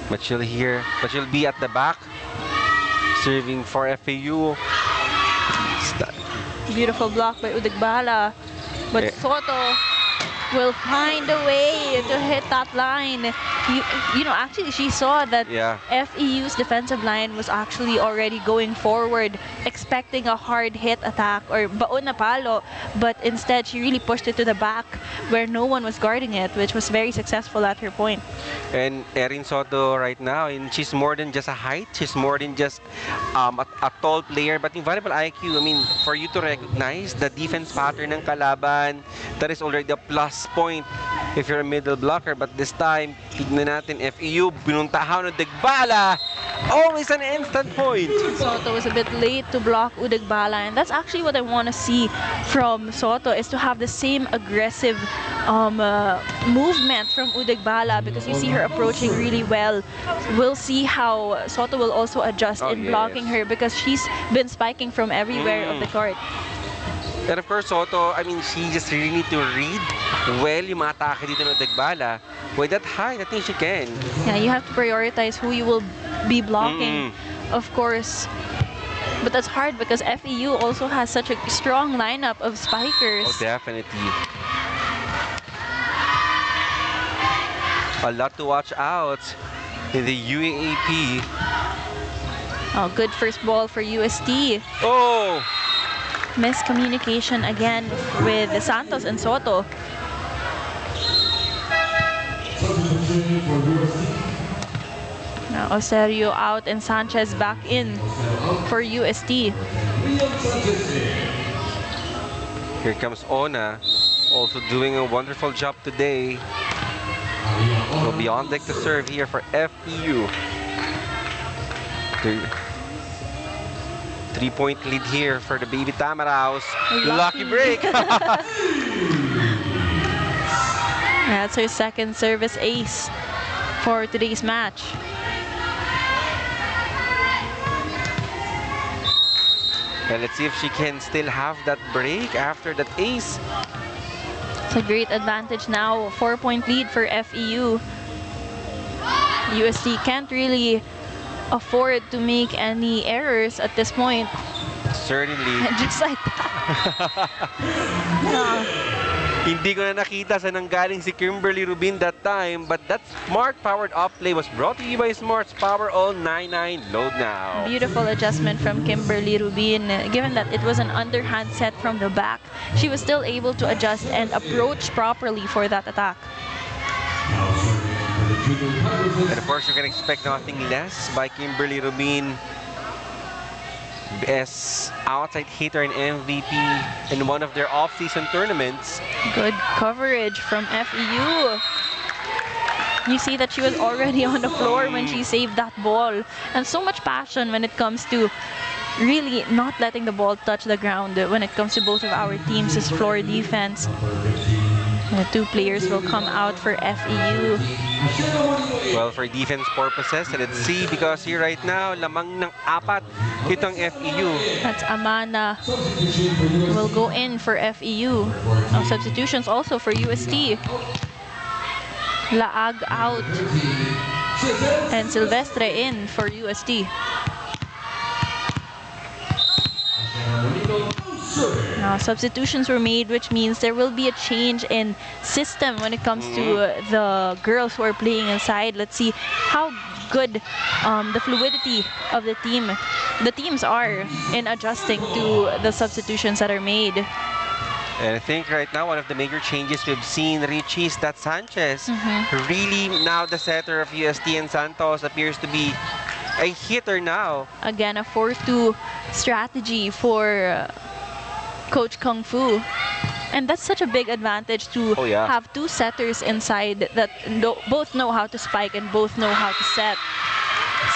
But she'll be at the back. Serving for FEU. Beautiful block by Udigbala. But Soto will find a way to hit that line. You know, actually she saw that FEU's defensive line was actually already going forward, expecting a hard hit attack or baon na palo, but instead she really pushed it to the back where no one was guarding it, which was very successful at her point. And Erin Soto right now, and she's more than just a height, she's more than just a tall player, but in volleyball IQ, I mean, for you to recognize the defense pattern ng kalaban, that is already a plus point if you're a middle blocker. But this time, tignan natin, FEU, binuntahan ng Udigbala, always an instant point. Soto was a bit late to block Udigbala, and that's actually what I want to see from Soto, is to have the same aggressive movement from Udigbala, because you see her approaching really well. We'll see how Soto will also adjust in blocking her, because she's been spiking from everywhere of the court. And of course, Soto, I mean, she just really need to read well yung mga atake dito ng Udigbala. With that height, I think she can. Yeah, you have to prioritize who you will be blocking, of course. But that's hard because FEU also has such a strong lineup of spikers. Oh, definitely. A lot to watch out in the UAAP. Oh, good first ball for UST. Oh! Miscommunication again with Santos and Soto. Now Osorio out and Sanchez back in for UST. Here comes Ona, also doing a wonderful job today. Will be on deck to serve here for FEU. Three-point lead here for the Baby Tamaraos. Lucky break. That's her second service ace for today's match. And let's see if she can still have that break after that ace. It's a great advantage now. 4-point lead for FEU. UST can't really afford to make any errors at this point. Certainly. Just like that. Hindi ko na nakita sa nanggaling si Kimberly Rubin that time, but that smart-powered up play was brought to you by Smart's Power All 99. Load now. Beautiful adjustment from Kimberly Rubin. Given that it was an underhand set from the back, she was still able to adjust and approach properly for that attack. And of course, you can expect nothing less by Kimberly Rubin as outside hitter and MVP in one of their off-season tournaments. Good coverage from FEU. You see that she was already on the floor when she saved that ball. And so much passion when it comes to really not letting the ball touch the ground. When it comes to both of our teams, is floor defense. The two players will come out for FEU. Well, for defense purposes, let's see, because here right now, lamang ng apat itong FEU. That's Amana will go in for FEU. Substitutions also for UST. Laag out and Silvestre in for UST. Now, substitutions were made, which means there will be a change in system when it comes to the girls who are playing inside. Let's see how good the fluidity of the teams are in adjusting to the substitutions that are made. And I think right now one of the major changes we've seen, Richie, is that Sanchez, really now the setter of UST, and Santos appears to be a hitter now. Again, a 4-2 strategy for Coach Kung Fu. And that's such a big advantage to have two setters inside that both know how to spike and both know how to set.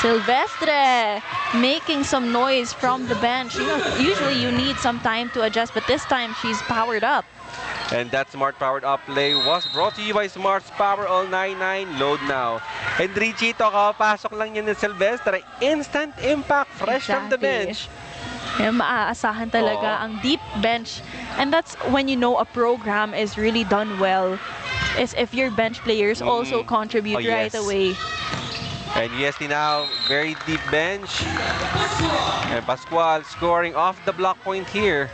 Silvestre making some noise from the bench. You know, usually you need some time to adjust, but this time she's powered up. And that Smart Powered Up play was brought to you by Smart's Power All 99. Load now. And Richie, kakapasok lang yan ni Silvestre. Instant impact, fresh from the bench. Maaasahan talaga ang deep bench. And that's when you know a program is really done well, is if your bench players also contribute right away. And UST now, very deep bench. And Pascual scoring off the block point here.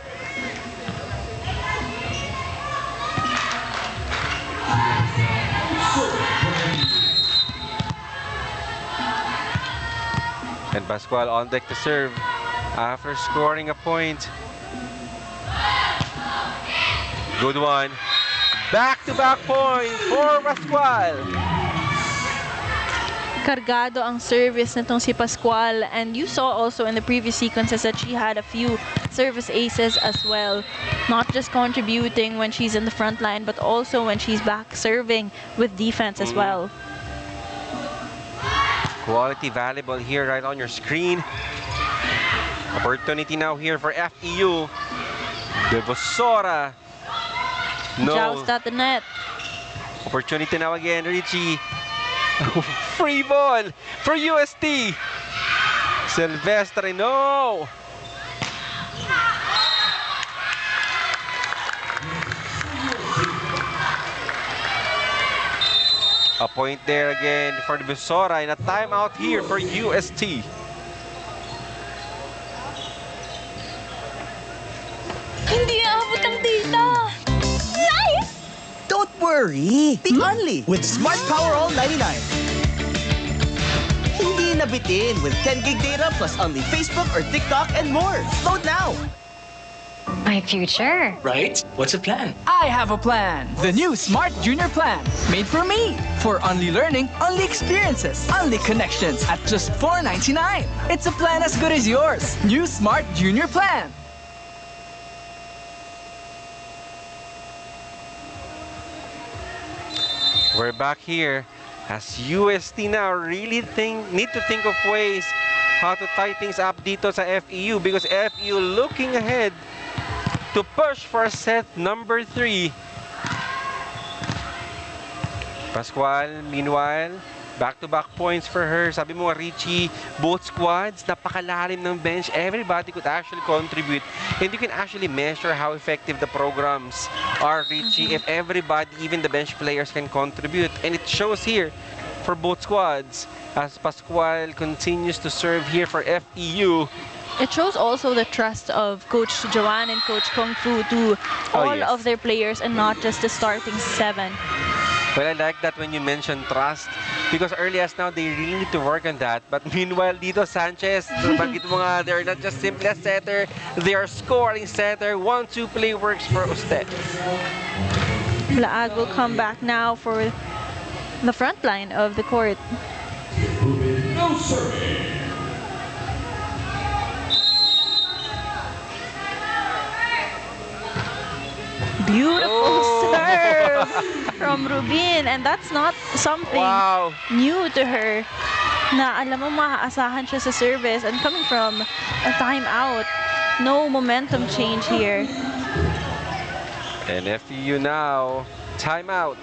And Pascual on deck to serve after scoring a point. Good one. Back-to-back point for Pascual. Kargado ang service nitong si Pascual, and you saw also in the previous sequences that she had a few service aces as well. Not just contributing when she's in the front line, but also when she's back serving with defense as well. Quality valuable here right on your screen. Opportunity now here for FEU. Devosora. No. Joust at the net. Opportunity now again, Richie. Free ball for UST. Silvestre, no. A point there again for the Besora, and a timeout here for UST. Hindi aabot ang data. Nice! Don't worry! Be only with Smart Power All 99. Hindi nabitin with 10 gig data plus only Facebook or TikTok and more. Load now! My future. Right? What's a plan? I have a plan. The new Smart Junior Plan. Made for me. For only learning, only experiences, only connections at just $4.99. It's a plan as good as yours. New Smart Junior Plan. We're back here as UST now really need to think of ways how to tie things up dito sa FEU, because FEU looking ahead to push for set number 3. Pascual, meanwhile, back-to-back points for her. Sabi mo, Richie, both squads, napakalalim ng bench. Everybody could actually contribute. And you can actually measure how effective the programs are, Richie, if everybody, even the bench players, can contribute. And it shows here for both squads as Pascual continues to serve here for FEU. It shows also the trust of Coach Joanne and Coach Kung Fu to all of their players and not just the starting 7. Well, I like that when you mention trust, because early as now, they really need to work on that. But meanwhile, dito Sanchez, bagit mo nga, they're not just simply a setter, they are scoring setter. 1-2 play works for Uste. Laag will come back now for the front line of the court. No serving. Beautiful serve from Rubin, and that's not something new to her. Na alam mo, maaasahan siya sa service, and coming from a timeout, no momentum change here. And FEU now, timeout.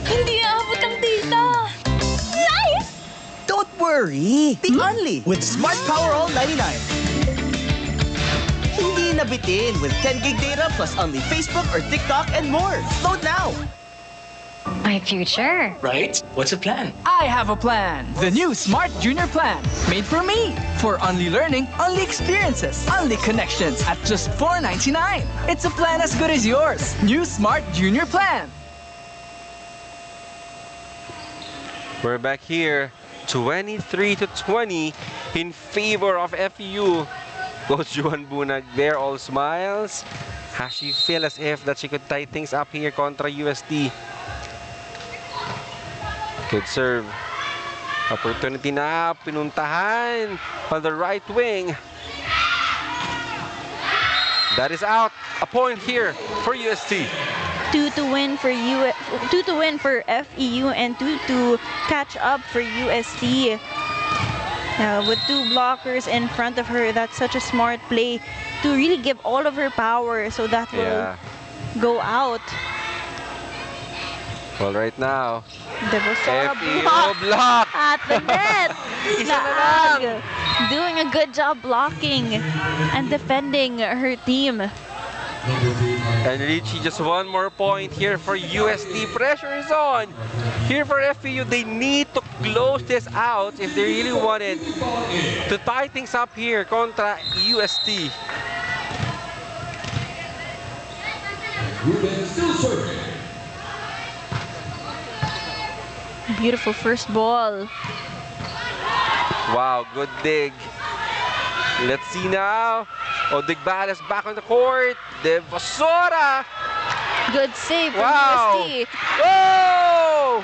Hindi aabot ang data. Nice! Don't worry! Be only with Smart Power All 99. Hindi nabitin with 10 gig data plus only Facebook or TikTok and more. Load now! My future. Right? What's a plan? I have a plan. The new Smart Junior Plan. Made for me. For only learning, only experiences, only connections at just $4.99. It's a plan as good as yours. New Smart Junior Plan. We're back here, 23-20 in favor of FEU. Coach Juan Bunag there, all smiles. Has she feel as if that she could tie things up here contra UST? Good serve. Opportunity na, pinuntahan on the right wing. That is out. A point here for UST. 2 to win for FEU and 2 to catch up for UST. With 2 blockers in front of her, that's such a smart play to really give all of her power so that will go out. Well, right now, Devosora FEU block at the net. Laag doing a good job blocking and defending her team. And Richie, just one more point here for UST. Pressure is on. Here for FEU, they need to close this out if they really wanted to tie things up here contra UST. Beautiful first ball. Wow, good dig. Let's see now. Odigbalas is back on the court. Devosora. Good save from Wow. UST. Whoa!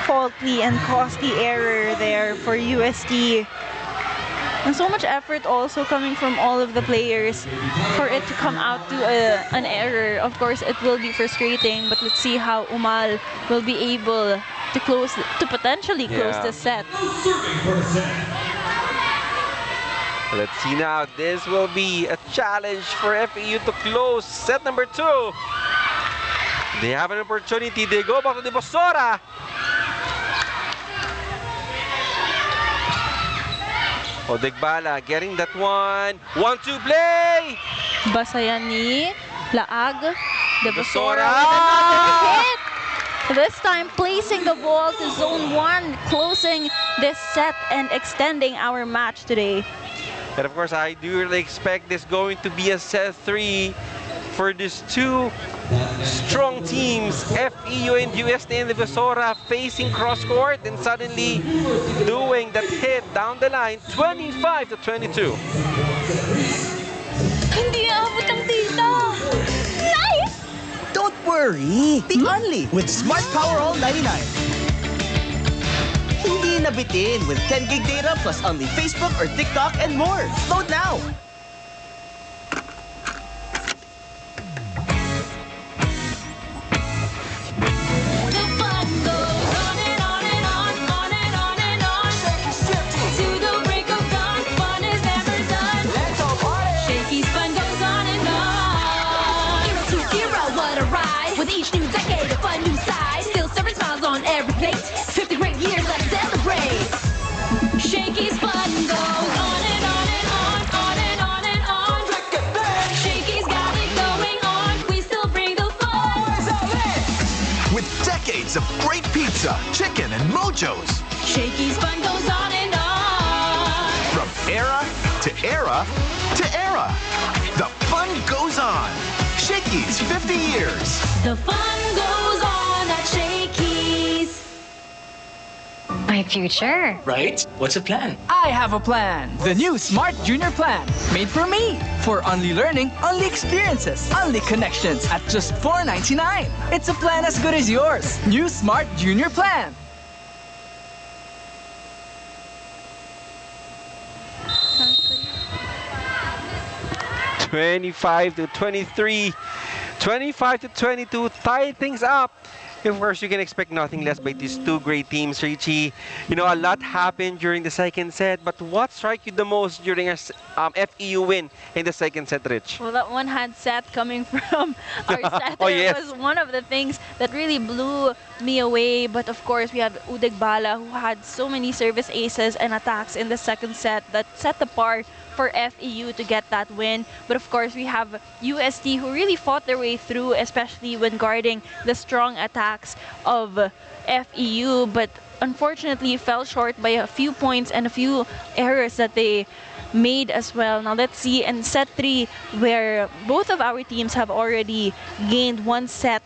Faulty and costly error there for UST. And so much effort also coming from all of the players for it to come out to an error. Of course, it will be frustrating, but let's see how Umal will be able to potentially close the set. Let's see now. This will be a challenge for FEU to close set number 2. They have an opportunity. They go back to the Devosora. Odegbala getting that one. 1-2 play. Basayani, Laag, Devosora. Devosora with another hit. This time placing the ball to zone 1, closing this set and extending our match today. And of course, I do really expect this going to be a set 3 for these 2 strong teams, FEU and UST and Devosora facing cross court and suddenly doing that hit down the line, 25-22. Hindi abot ang tita. Nice! Don't worry. Be only with Smart Power All 99. Hindi nabitin with 10 gig data plus only Facebook or TikTok and more. Load now. The fun goes on and on and on, on and on and on. To the break of dawn, fun is never done. Let's all party. Shakey's fun goes on and on. Era to era, what a ride. With each new decade, a fun new side. Still serving smiles on every plate. 50 great years, let's celebrate. Shakey's fun goes on and on and on, on and on and on. Shakey's got it going on. We still bring the fun. With decades of great pizza, chicken, and mojos. Shakey's fun goes on and on. From era to era to era. The fun goes on. Shakey's 50 years. The fun goes on at Shakey's. My future. Right? What's the plan? I have a plan. The new Smart Junior Plan. Made for me. For only learning, only experiences, only connections at just $4.99. It's a plan as good as yours. New Smart Junior Plan. 25-23, 25-22, tie things up. Of course, you can expect nothing less by these 2 great teams, Richie. You know, a lot happened during the second set, but what struck you the most during our FEU win in the second set, Rich? Well, that one hand set coming from our setter Oh, yes. was one of the things that really blew me away. But of course, we have Udegbala, who had so many service aces and attacks in the second set that set the par for FEU to get that win. But of course, we have UST who really fought their way through, especially when guarding the strong attacks of FEU, but unfortunately fell short by a few points and a few errors that they made as well. Now let's see in set 3, where both of our teams have already gained 1 set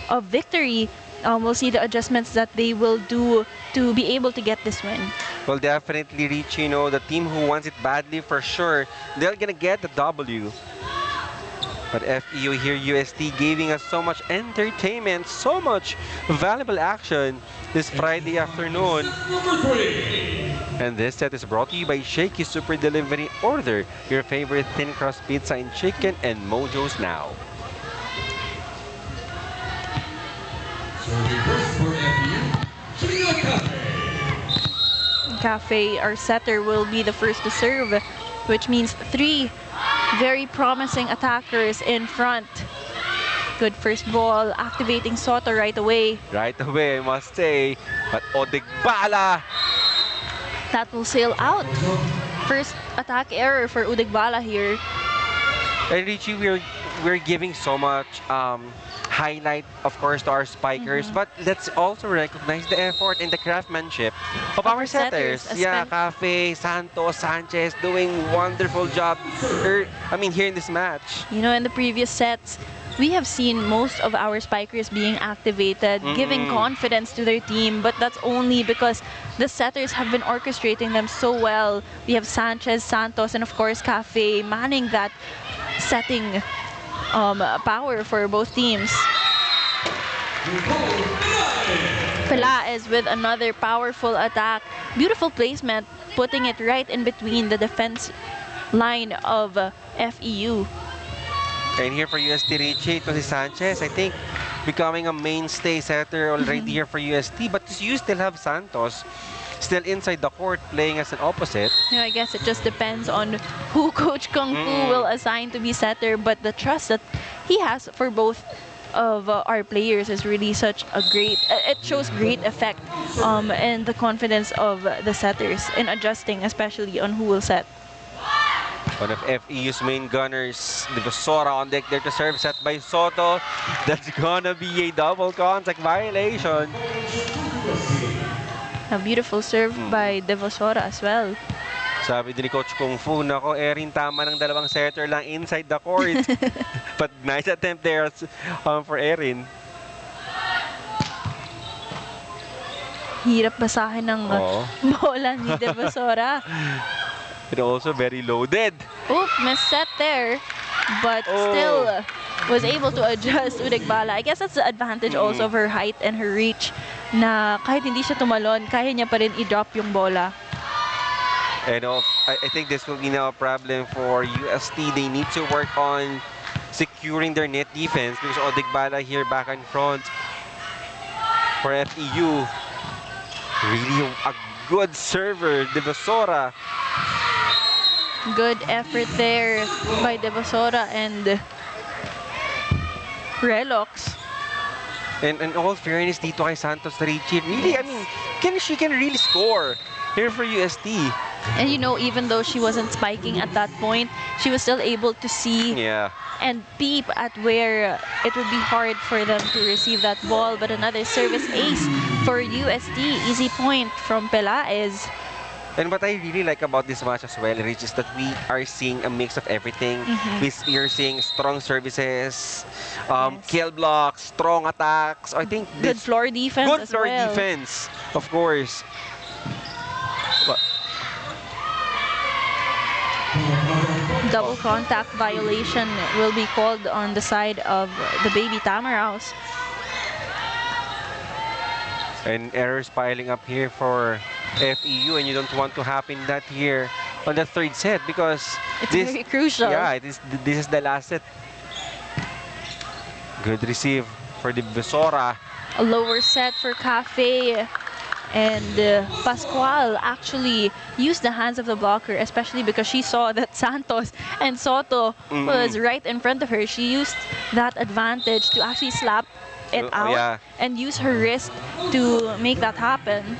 of victory. We'll see the adjustments that they will do to be able to get this win. will definitely reach, the team who wants it badly for sure. They're gonna get the W. But FEU here, UST, giving us so much entertainment, so much valuable action this Friday afternoon. And this set is brought to you by Shakey Super Delivery. Order your favorite thin crust pizza and chicken and Mojo's now. Cafe, our setter, will be the first to serve, which means 3 very promising attackers in front. Good first ball, activating Soto right away. Right away, I must say. But Udigbala, That will sail out. First attack error for Udigbala here. and Richie, we're giving so much highlight, of course, to our spikers, but let's also recognize the effort and the craftsmanship of our setters. Yeah, Cafe, Santo, Sanchez doing wonderful job. Here in this match. In the previous sets, we have seen most of our spikers being activated, giving confidence to their team, but that's only because the setters have been orchestrating them so well. We have Sanchez, Santos, and of course Cafe manning that setting power for both teams. Pelaez with another powerful attack. Beautiful placement, putting it right in between the defense line of FEU. And here for UST, Richie, ito si Sanchez, I think, becoming a mainstay setter already here for UST. But you still have Santos still inside the court playing as an opposite. I guess it just depends on who Coach Kung Fu will assign to be setter, but the trust that he has for both of our players is really such a great, it shows great effect and the confidence of the setters in adjusting, especially on who will set. One of FEU's main gunners, Divasora on deck there to serve, set by Soto. That's gonna be a double contact violation. A beautiful serve by Devosora as well. Sabi din ni Coach Kung Fu, nako, Erin, tama ng dalawang setter lang inside the court. But nice attempt there for Erin. Hirap basahin ng bola ni Devosora. But also very loaded. Oop, mis-set there. But still was able to adjust Udigbala. I guess that's the advantage also of her height and her reach, na kahit hindi siya tumalon, kaya niya pa rin i-drop yung bola. And I think this will be now a problem for UST. They need to work on securing their net defense because Udigbala here back and front for FEU. Really a good server, Devasora. Good effort there by Devasora and Relox. And in all fairness dito kay Santos Richie, really, she can really score here for UST. And even though she wasn't spiking at that point, she was still able to see and peep at where it would be hard for them to receive that ball. But another service ace for UST. Easy point from Pelaez. And what I really like about this match as well, Rich, is that we are seeing a mix of everything. We're seeing strong services, kill blocks, strong attacks. I think good floor defense. Good floor defense, of course. Double contact violation will be called on the side of the baby Tamaraos. And errors piling up here for FEU, and you don't want to happen that here on the third set because it's very crucial. Yeah, this is the last set. Good receive for the Vesora. A lower set for Cafe, and Pascual actually used the hands of the blocker, especially because she saw that Santos and Soto was right in front of her. She used that advantage to actually slap it out and use her wrist to make that happen.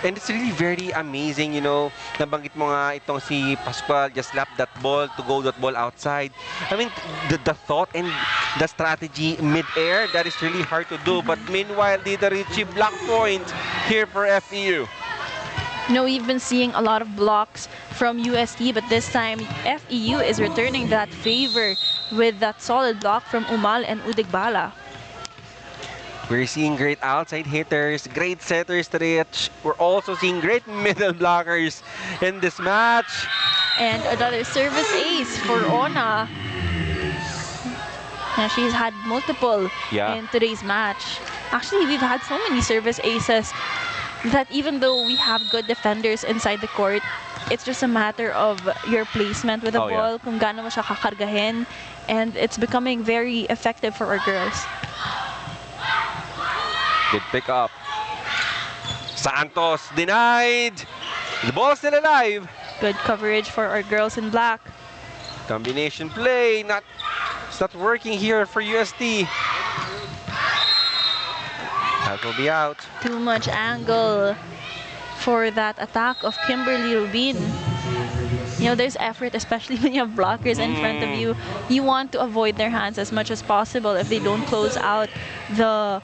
And it's really very amazing, nabanggit mo nga itong si Pascual just slapped that ball to go that ball outside. The thought and the strategy mid-air, that is really hard to do. But meanwhile, did the Richie block point here for FEU. We've been seeing a lot of blocks from UST, but this time FEU is returning that favor with that solid block from Umal and Udigbala. We're seeing great outside hitters, great setters today. We're also seeing great middle blockers in this match. And another service ace for Ona. Yeah, she's had multiple in today's match. Actually, we've had so many service aces that even though we have good defenders inside the court, it's just a matter of your placement with the ball, kung gaano mo siya kakargahin, and it's becoming very effective for our girls. Good pick up. Santos denied. The ball's still alive. Good coverage for our girls in black. Combination play, it's not working here for UST. That will be out. Too much angle for that attack of Kimberly Rubin. You know, there's effort, especially when you have blockers in front of you. You want to avoid their hands as much as possible if they don't close out the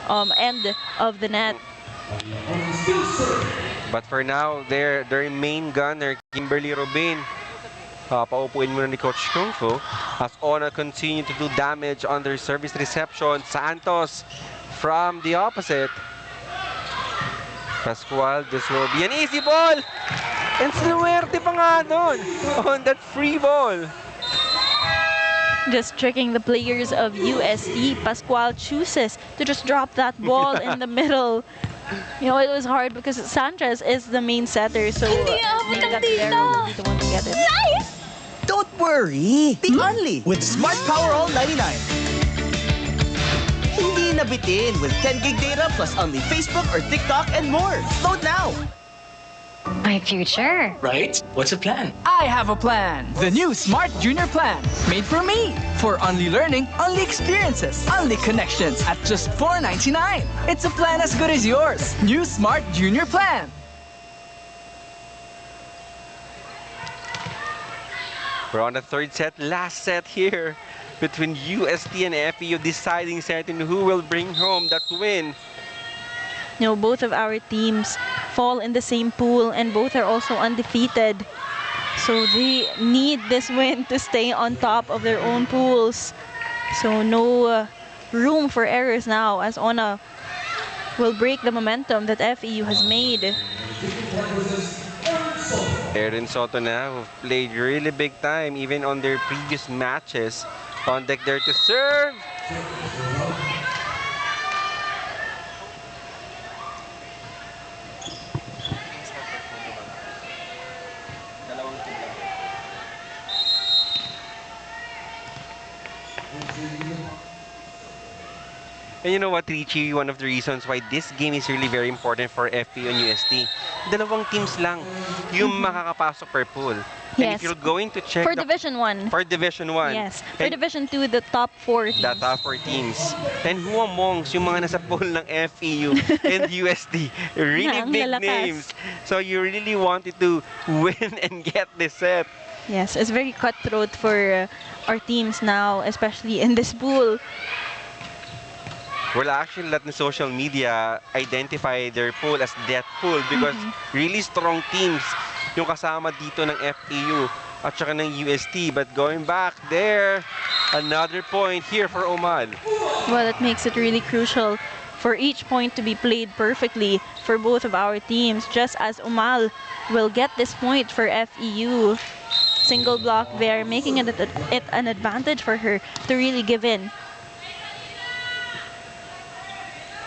end of the net. But for now, their main gunner, Kimberly Rubin, paupuin muna ni Coach Kung Fu as Ona continue to do damage on their service reception. Santos from the opposite. Pascual, this will be an easy ball. And sinuwerte pa nga doon on that free ball. Just tricking the players of UST. Pascual chooses to just drop that ball in the middle. You know, it was hard because Sanchez is the main setter, so maybe that Guerrero will be the one to get it. Don't worry! Be only with Smart Power All 99. Hindi nabitin with 10 gig data plus only Facebook or TikTok and more. Load now! My future. Right? What's the plan? I have a plan. The new Smart Junior Plan. Made for me. For only learning, only experiences, only connections at just $4.99. It's a plan as good as yours. New Smart Junior Plan. We're on the third set, last set here between UST and FEU, deciding set in who will bring home that win. You know, both of our teams fall in the same pool and both are also undefeated. So they need this win to stay on top of their own pools. So no room for errors now as Ona will break the momentum that FEU has made. Erin Soto now, who played really big time even on their previous matches. On deck there to serve. And you know what, Richie, one of the reasons why this game is really very important for FEU and UST, dalawang teams lang yung makakapasok per pool. And if you're going to check for Division 1. For Division 1. Yes. For Division 2, the top 4 teams. The top 4 teams. And who amongst yung mga nasa pool ng FEU and UST? Really big names. So you really wanted to win and get this set. Yes, it's very cutthroat for our teams now, especially in this pool. Well, actually, let the social media identify their pool as death pool because really strong teams yung kasama dito ng FEU at saka ng UST. But going back there, another point here for Omal. Well, it makes it really crucial for each point to be played perfectly for both of our teams, just as Omal will get this point for FEU. Single block there, making it an advantage for her to really give in.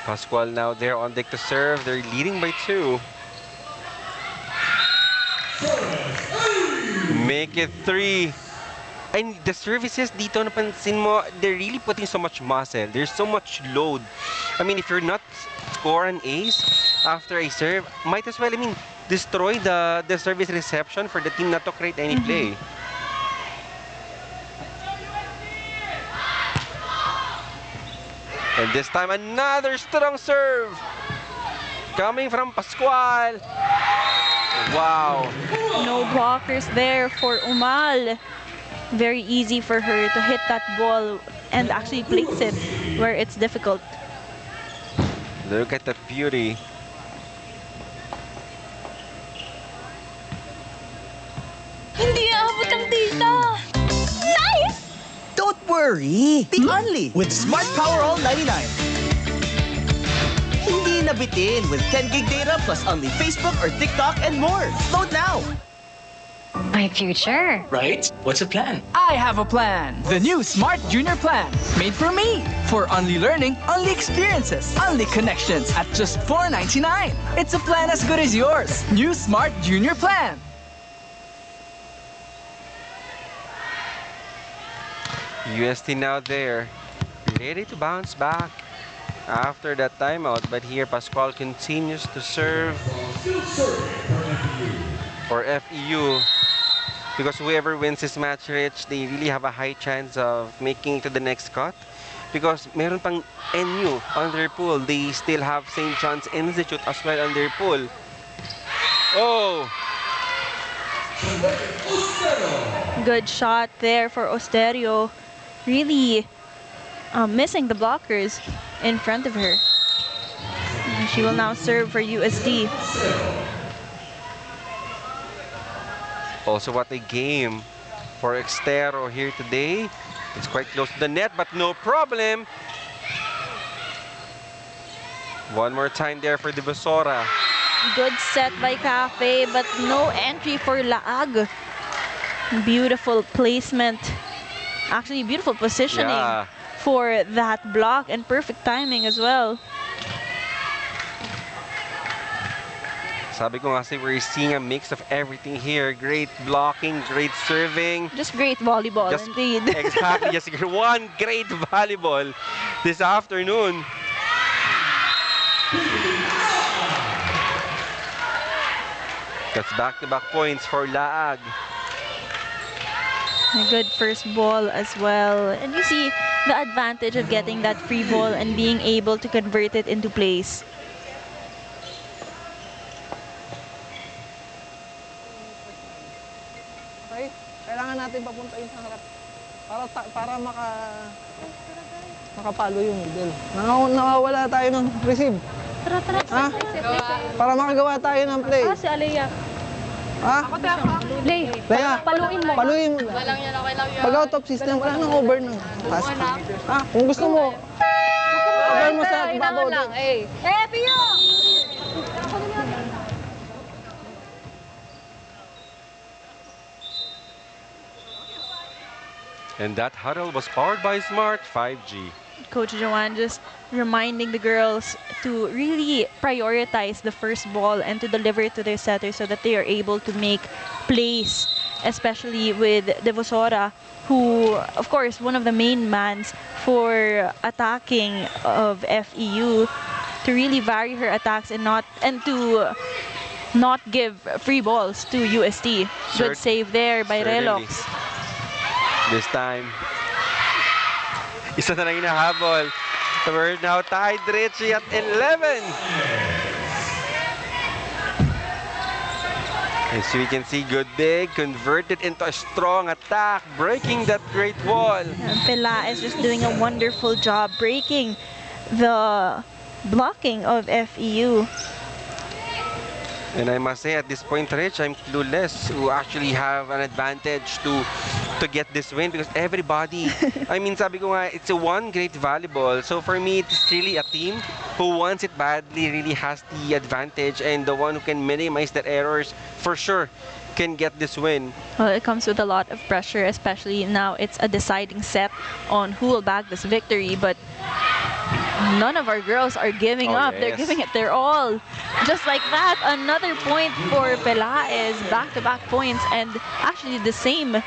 Pascual now there on deck to serve. They're leading by 2. Make it 3. And the services dito, napansin mo, they're really putting so much muscle. There's so much load. I mean, if you're not score an ace after a serve, might as well, destroy the service reception for the team not to create any play. And this time, another strong serve. Coming from Pascual. Wow. No blockers there for Umal. Very easy for her to hit that ball and actually place it where it's difficult. Look at that beauty. Hindi aabot ang data. Nice! Don't worry! Be only with Smart Power All 99. Bitin na bitin with 10 gig data plus only Facebook or TikTok and more. Load now! My future. Right? What's the plan? I have a plan. The new Smart Junior Plan. Made for me. For only learning, only experiences, only connections at just $4.99. It's a plan as good as yours. New Smart Junior Plan. UST now there, ready to bounce back after that timeout. But here, Pascual continues to serve for FEU. Because whoever wins this match, Rich, they really have a high chance of making it to the next cut. Because meron pang NU on their pool. They still have St. John's Institute as well on their pool. Oh! Good shot there for Osterio. Really missing the blockers in front of her. And she will now serve for UST. Also, what a game for Extero here today. It's quite close to the net, but no problem. One more time there for Divisora. Good set by Cafe, but no entry for Laag. Beautiful placement. Actually, beautiful positioning for that block and perfect timing as well. Sabi ko kasi we're seeing a mix of everything here. Great blocking, great serving. Just great volleyball, indeed. Exactly, just one great volleyball this afternoon. That's back-to-back points for Laag. A good first ball as well. And you see the advantage of getting that free ball and being able to convert it into plays. Okay, kailangan natin papunta yung sa harap para makapalo yung middle. Nawawala tayo ng receive. Tara. Para makagawa tayo ng play. Si Alea. Ako Play. Leia, Paluin mo. Paluin mo. Pag out of system, wala nang over ng task. Kung gusto mo, over mo sa babaw. FEU! And that huddle was powered by Smart 5G. Coach Joanne just reminding the girls to really prioritize the first ball and to deliver it to their setters so that they are able to make plays, especially with Devosora, who, of course, one of the main mans for attacking of FEU, to really vary her attacks and to not give free balls to UST. Good save there by Relox. This time, isa na lang hinahabol. So we're now tied, Richie, at 11. As we can see, good big, converted into a strong attack, breaking that great wall. And Pela is just doing a wonderful job breaking the blocking of FEU. And I must say, at this point, Rich, I'm clueless who actually have an advantage to get this win because everybody, I mean, sabi ko nga, it's a one great volleyball. So for me, it's really a team who wants it badly really has the advantage, and the one who can minimize their errors for sure can get this win. Well, it comes with a lot of pressure, especially now it's a deciding set on who will bag this victory, but none of our girls are giving up. Yes. They're giving it their all. Just like that, another point for Pelaez, back-to-back points, and actually the same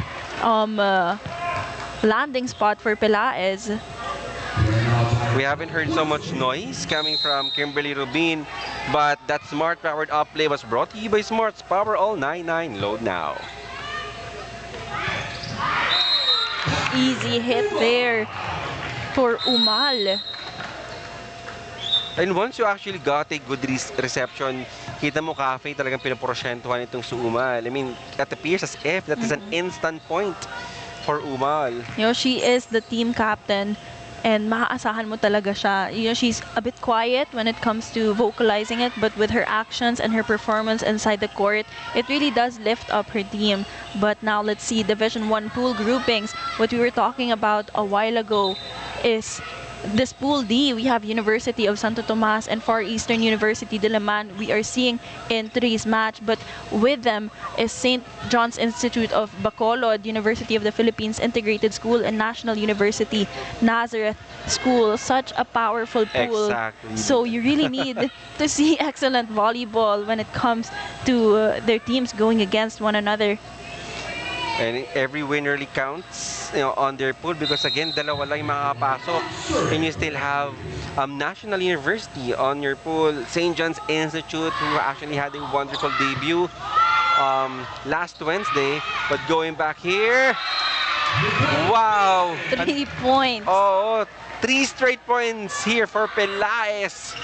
landing spot for Pelaez. We haven't heard so much noise coming from Kimberly Rubin, but that Smart powered up play was brought to you by Smart's Power All 99. Load now. Easy hit there for Umal. And once you actually got a good reception, kita mo Cafe talagang pinaporosyentuhan itong si Umal. I mean, that appears as if that is an instant point for Umal. You know, she is the team captain and maaasahan mo talaga siya. You know, she's a bit quiet when it comes to vocalizing it, but with her actions and her performance inside the court, it really does lift up her team. But now let's see Division 1 pool groupings. What we were talking about a while ago is this Pool D, we have University of Santo Tomas and Far Eastern University-Diliman. We are seeing in today's match, but with them is St. John's Institute of Bacolod, University of the Philippines Integrated School, and National University Nazareth School. Such a powerful pool. Exactly. So you really need to see excellent volleyball when it comes to their teams going against one another. And every win really counts, on their pool because again, dalawa lang yung makakapasok. And you still have National University on your pool, St. John's Institute, who actually had a wonderful debut last Wednesday. But going back here, wow! 3 points. Oh, 3 straight points here for Pelaez.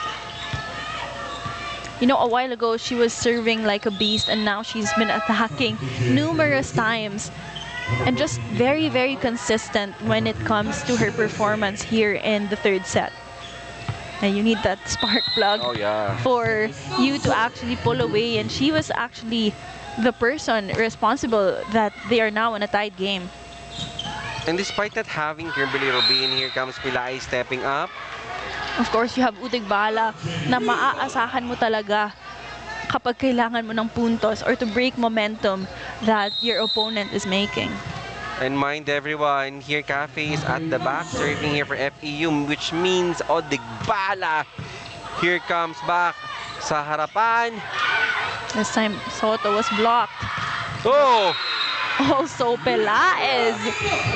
You know, a while ago, she was serving like a beast, and now she's been attacking numerous times. And just very, very consistent when it comes to her performance here in the third set. And you need that spark plug for you to actually pull away. And she was actually the person responsible that they are now in a tied game. And despite not having Kimberly Robin, here comes Pelaez stepping up. Of course, you have Udigbala na maaasahan mo talaga kapag kailangan mo ng puntos or to break momentum that your opponent is making. And mind everyone, here Cafe is at the back serving here for FEU, which means Udigbala here comes back sa harapan. This time, Soto was blocked. Oh! Also, Pelaez.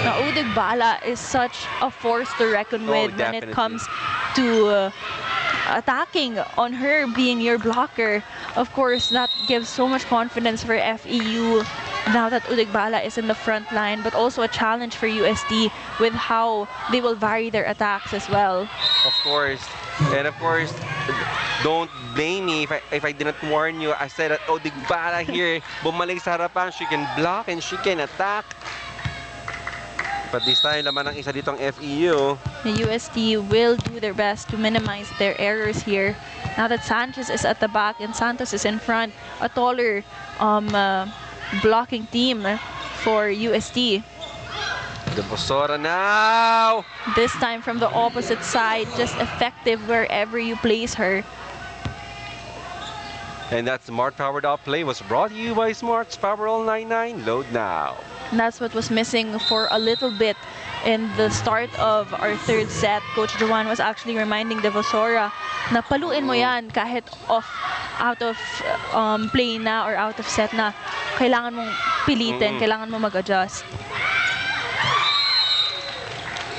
Now, Udigbala is such a force to reckon with when it comes to attacking on her being your blocker. Of course, that gives so much confidence for FEU now that Udigbala is in the front line, but also a challenge for UST with how they will vary their attacks as well. Of course. And of course, don't blame me if I didn't warn you. I said that Udigbala here, bumalik sa harapan, she can block and she can attack. But this time, laman ng isa dito ang FEU. The UST will do their best to minimize their errors here. Now that Sanchez is at the back and Santos is in front, a taller blocking team for UST. The Bosora now! This time from the opposite side, just effective wherever you place her. And that Smart Powered Up play was brought to you by Smart's Powerall 99. Load now. And that's what was missing for a little bit in the start of our third set. Coach Joan was actually reminding the Bosora na paluin mo yan kahit out of play na or out of set na. Kailangan mong pilitin, kailangan mo mag-adjust.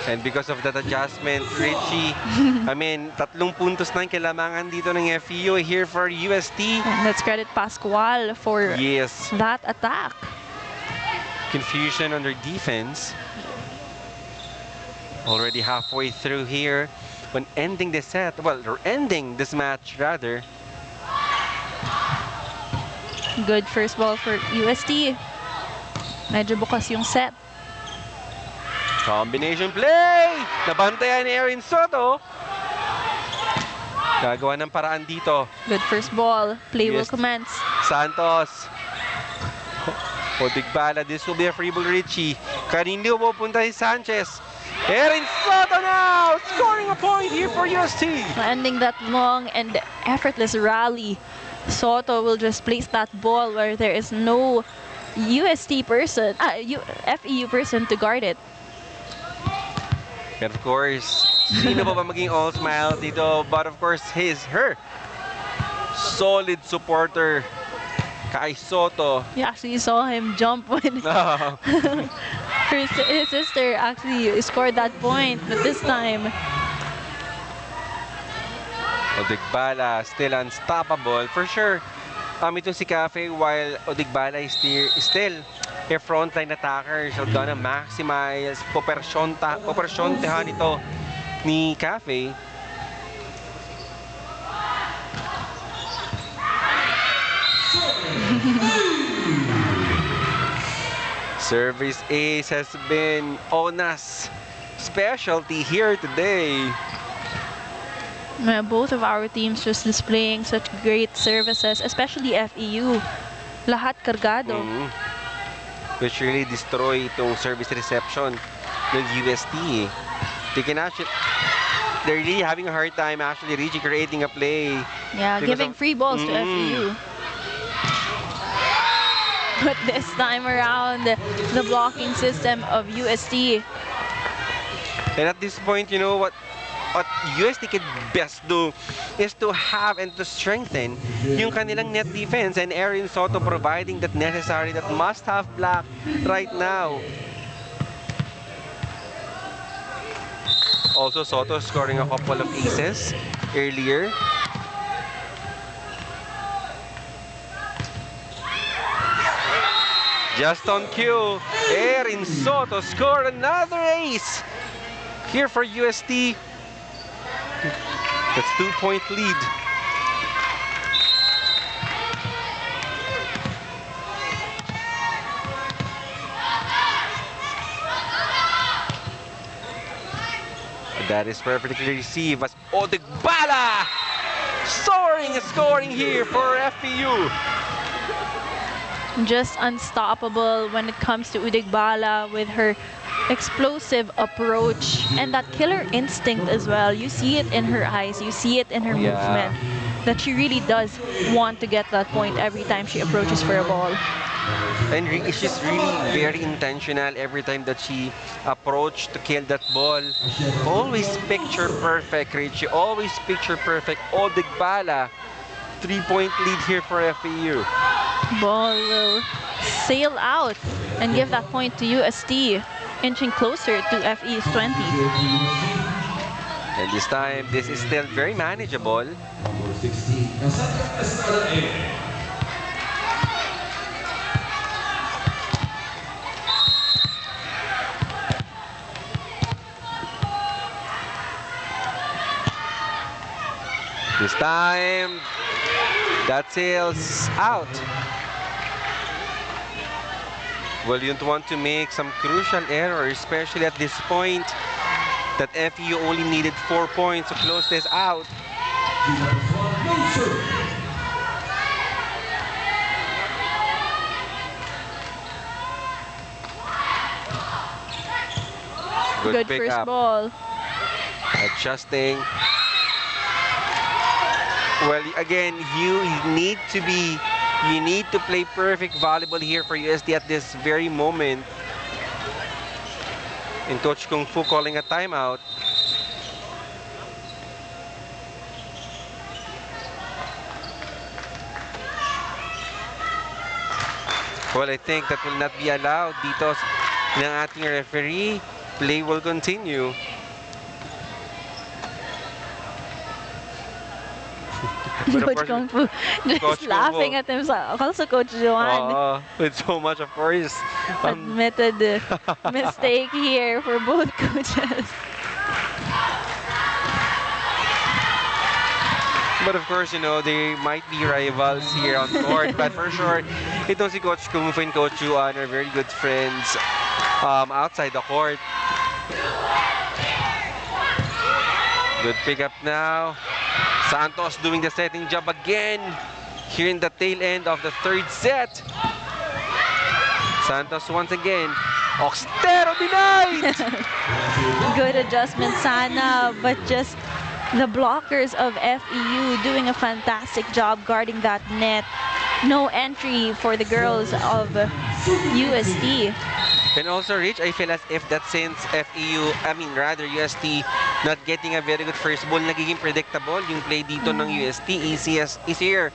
And because of that adjustment, Richie, I mean, 3 puntos na yung kailangan dito ng FEU here for UST. And let's credit Pascual for that attack. Confusion on their defense. Already halfway through here when ending this set. Well, they're ending this match rather. Good first ball for UST. Medyo bukas yung set. Combination play! Nabantayan ni Erin Soto. Gagawa ng paraan dito. Good first ball. Play will commence. Santos. Udigbala. This will be a free ball, Richie. Kanino pupunta si Sanchez. Erin Soto now! Scoring a point here for UST. Ending that long and effortless rally. Soto will just place that ball where there is no UST person, FEU person to guard it. And of course, sino ba maging all smile dito? But of course, her solid supporter, kay Soto. You actually saw him jump when his sister actually scored that point, but this time Udigbala still unstoppable for sure. Ito si Cafe, while Udigbala is still a frontline attacker, so gonna maximize popersyontehan ito ni Cafe. Service ace has been Ona's specialty here today. Both of our teams just displaying such great services, especially FEU. Lahat kargado. Which really destroy itong service reception ng UST. They can actually... they're really having a hard time actually creating a play. Yeah, Because giving of- free balls to FEU. But this time around, the blocking system of UST. And at this point, you know what UST can best do is to have and to strengthen yung kanilang net defense, and Erin Soto providing that necessary, that must-have block right now. Also, Soto scoring a couple of aces earlier. Just on cue, Erin Soto scored another ace here for UST. That's 2-point lead. That is perfectly received as Odegbala soaring and scoring here for FEU. Just unstoppable when it comes to Udegbala with her explosive approach and that killer instinct as well. You see it in her eyes, you see it in her movement, that she really does want to get that point every time she approaches for a ball. And she's really very intentional every time that she approached to kill that ball. Always picture perfect, Richie. Always picture perfect. Odegbala, 3-point lead here for FEU. Ball will sail out and give that point to UST, inching closer to FE's 20. And this time, this is still very manageable. This time, that sails out. Well, you don't want to make some crucial error, especially at this point that FEU only needed 4 points to close this out. Good pick first up. ball. Adjusting. Well, again, you need to play perfect volleyball here for UST at this very moment. And Coach Kung Fu calling a timeout. Well, I think that will not be allowed dito ng ating referee. Play will continue. But of Coach course, Kung Fu just Coach Kung laughing Fu. at himself. Also Coach Joan With so much, of course. admitted mistake here for both coaches. But of course, you know, they might be rivals here on court. But for sure, ito si Coach Kung Fu and Coach Juan are very good friends outside the court. Good pickup now. Santos doing the setting job again here in the tail end of the third set. Santos once again. Oxtero denied! Good adjustment sana, but just the blockers of FEU doing a fantastic job guarding that net. No entry for the girls of UST. And also, Rich, I feel as if that since UST not getting a very good first ball, nagiging predictable yung play dito ng UST. Easier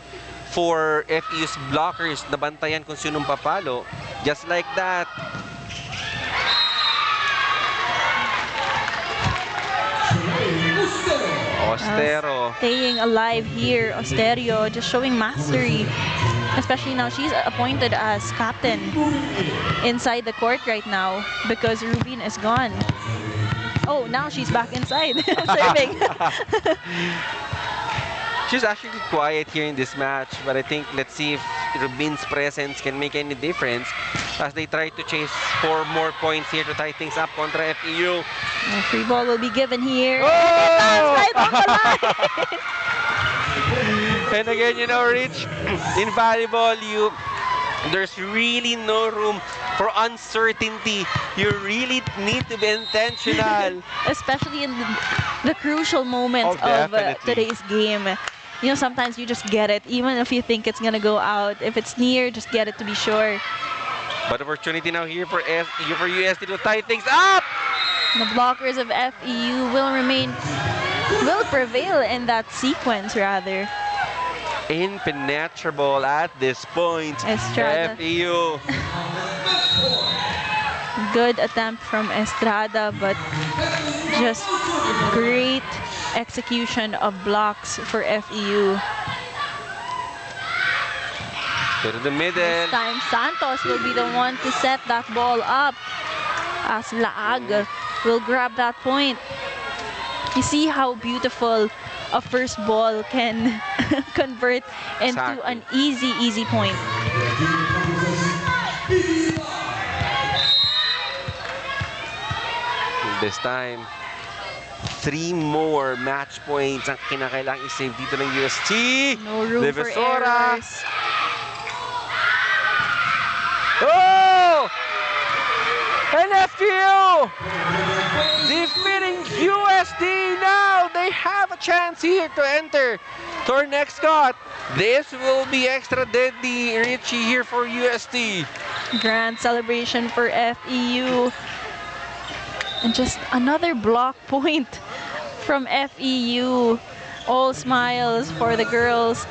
for FEU's blockers na bantayan kung sinong papalo. Just like that. Ostero. Staying alive here, Osterio just showing mastery. Especially now she's appointed as captain inside the court right now because Rubin is gone. Oh, now she's back inside serving. She's actually quiet here in this match, but I think let's see if Rubin's presence can make any difference as they try to chase 4 more points here to tie things up contra FEU. A free ball will be given here. Oh! That's right on the line. And again, you know, Rich, in volleyball, There's really no room for uncertainty. You really need to be intentional. Especially in the crucial moments of today's game. You know, sometimes you just get it, even if you think it's gonna go out. If it's near, just get it to be sure. But opportunity now here for UST to tie things up. The blockers of FEU will prevail in that sequence rather. Impenetrable at this point. Estrada. FEU. Good attempt from Estrada, but just great execution of blocks for FEU. To the middle. This time, Santos will be the one to set that ball up as Laag will grab that point. You see how beautiful a first ball can convert into an easy point. This time, 3 more match points ang kinakailangang i-save dito ng UST. No room for Divisora. errors. Oh! And FEU defeating UST now. They have a chance here to enter to our next cut. This will be extra deadly, Richie, here for UST. Grand celebration for FEU. And just another block point from FEU. All smiles for the girls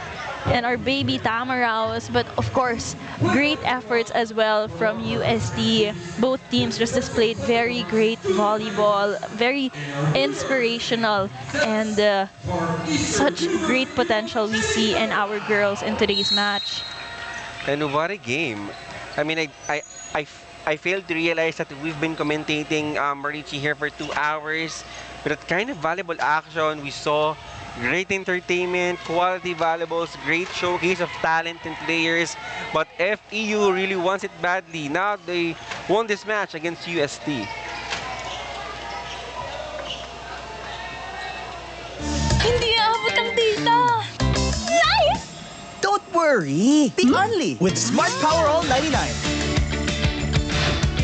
and our baby Tamaraos. But of course, great efforts as well from UST. Both teams just displayed very great volleyball, very inspirational, and such great potential we see in our girls in today's match. And what a game. I mean, I failed to realize that we've been commentating Marichi here for 2 hours. But that kind of volleyball action, we saw great entertainment, quality volleyballs, great showcase of talent and players. But FEU really wants it badly. Now they won this match against UST. Hindi aabot ang data. Nice! Don't worry. Be only with Smart Power All 99.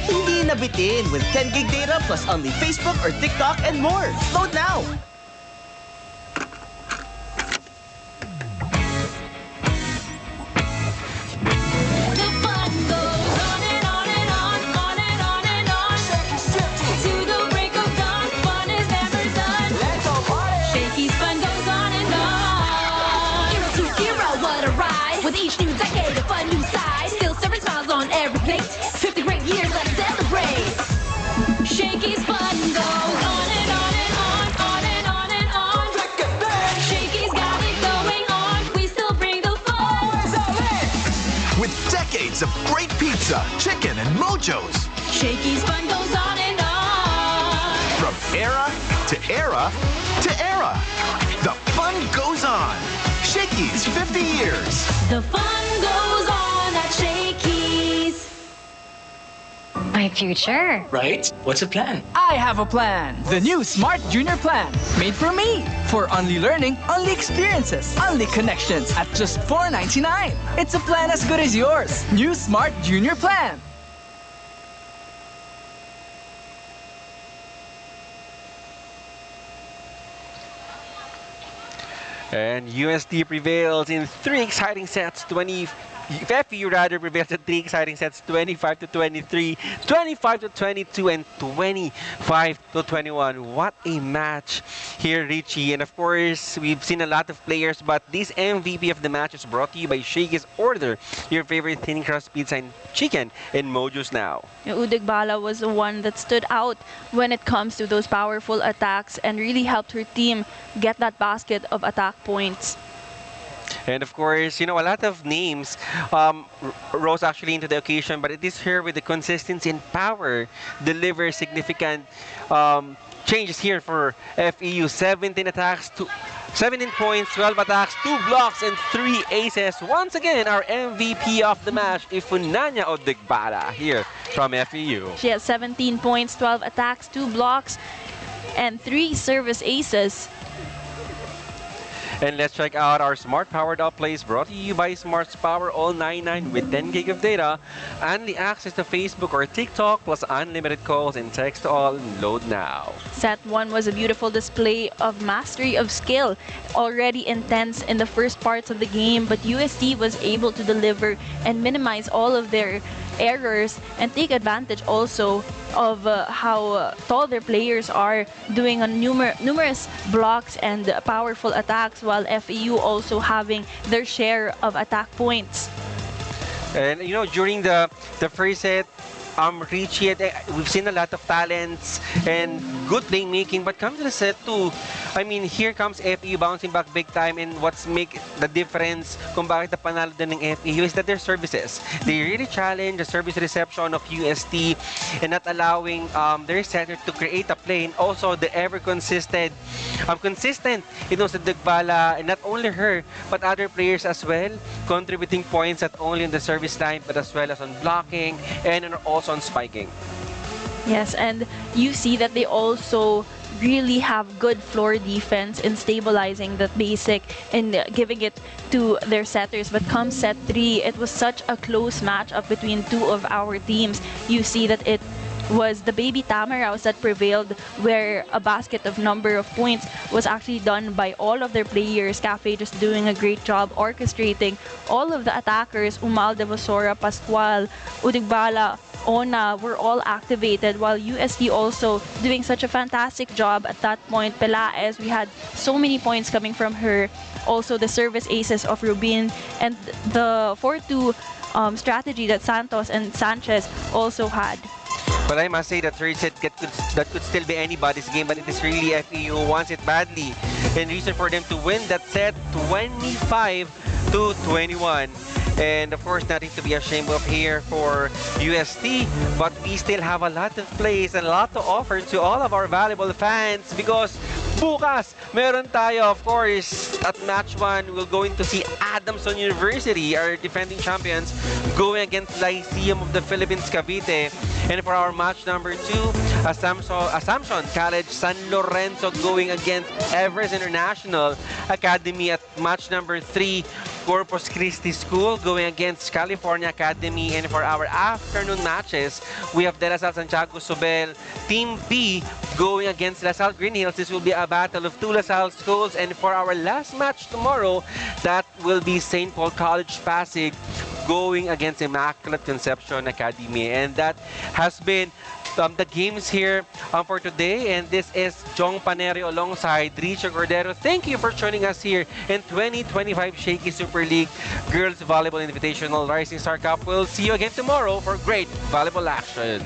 Hindi nabitin with 10 gig data plus only Facebook or TikTok and more. Load now. The fun goes on and on and on, on and on and on. To the break of dawn, fun is never done. Let's all party. Shakey's fun goes on and on. Hero to hero, what a ride. With each new decade, a fun new side. Still serving smiles on every plate. 50 great years, let's celebrate. Shakey's fun goes on and on and on, on and on and on. Shakey's got it going on. We still bring the fun. With decades of great pizza, chicken, and mojos. Shakey's fun goes on and on. From era to era to era. The fun goes on. Shakey's 50 years. The fun goes on at Shakey's. My future. Right? What's the plan? I have a plan. The new Smart Junior Plan. Made for me. For only learning, only experiences, only connections at just $4.99. It's a plan as good as yours. New Smart Junior Plan. And UST prevails in 3 exciting sets. FEU rather prevails in 3 exciting sets, 25-23, 25-22, and 25-21. What a match here, Richie. And of course, we've seen a lot of players, but this MVP of the match is brought to you by Shakey's Order, your favorite thin crust pizza and chicken in Mojos now. Udig Bala was the one that stood out when it comes to those powerful attacks and really helped her team get that basket of attack points. And of course, you know, a lot of names rose actually into the occasion, but it is her with the consistency and power deliver significant changes here for FEU. 17 attacks, 17 points, 12 attacks, 2 blocks, and 3 aces. Once again, our MVP of the match, Ifunanya Odigbala here from FEU. She has 17 points, 12 attacks, 2 blocks, and 3 service aces. And let's check out our Smart Powered Up plays brought to you by Smart's Power All 99 with 10 gig of data, only access to Facebook or TikTok, plus unlimited calls and text all. Load now. Set 1 was a beautiful display of mastery of skill, already intense in the first parts of the game, but UST was able to deliver and minimize all of their errors and take advantage also of how tall their players are, doing numerous blocks and powerful attacks, while FEU also having their share of attack points. And you know, during the first set, Richie, we've seen a lot of talents and good playmaking, but come to the set 2, I mean, here comes FEU bouncing back big time, and what's make the difference kung bakit napanalo din ng FEU is that their services. They really challenge the service reception of UST and not allowing their setter to create a play, and also the ever consistent sa Dagbala, and not only her but other players as well, contributing points not only on the service line but as well as on blocking and also on spiking. Yes, and you see that they also really have good floor defense in stabilizing that basic and giving it to their setters. But come set 3, it was such a close matchup between two of our teams. You see that it was the baby Tamaraws that prevailed, where a basket of number of points was actually done by all of their players. Cafe just doing a great job orchestrating all of the attackers. Umal, Devosora, Pascual, Udigbala, Ona were all activated, while UST also doing such a fantastic job at that point. Pelaez, we had so many points coming from her. Also the service aces of Rubin, and the 4-2 strategy that Santos and Sanchez also had. But I must say that third set that could still be anybody's game, but it is really FEU who wants it badly. And reason for them to win that set 25-21. And of course, nothing to be ashamed of here for UST, but we still have a lot of plays and a lot to offer to all of our valuable fans, because bukas, meron tayo, of course, at match 1, we're going to see Adamson University, our defending champions, going against Lyceum of the Philippines, Cavite. And for our match number 2, Assumption College San Lorenzo going against Everest International Academy. At match number 3, Corpus Christi School going against California Academy. And for our afternoon matches, we have De La Salle Santiago Sobel Team B going against La Salle Green Hills. This will be a battle of two La Salle schools. And for our last match tomorrow, that will be St. Paul College Pasig going against Immaculate Conception Academy. And that has been the games here for today. And this is Jong Panerio alongside Richo Cordero. Thank you for joining us here in 2025 Shakey Super League Girls Volleyball Invitational Rising Star Cup. We'll see you again tomorrow for great volleyball action.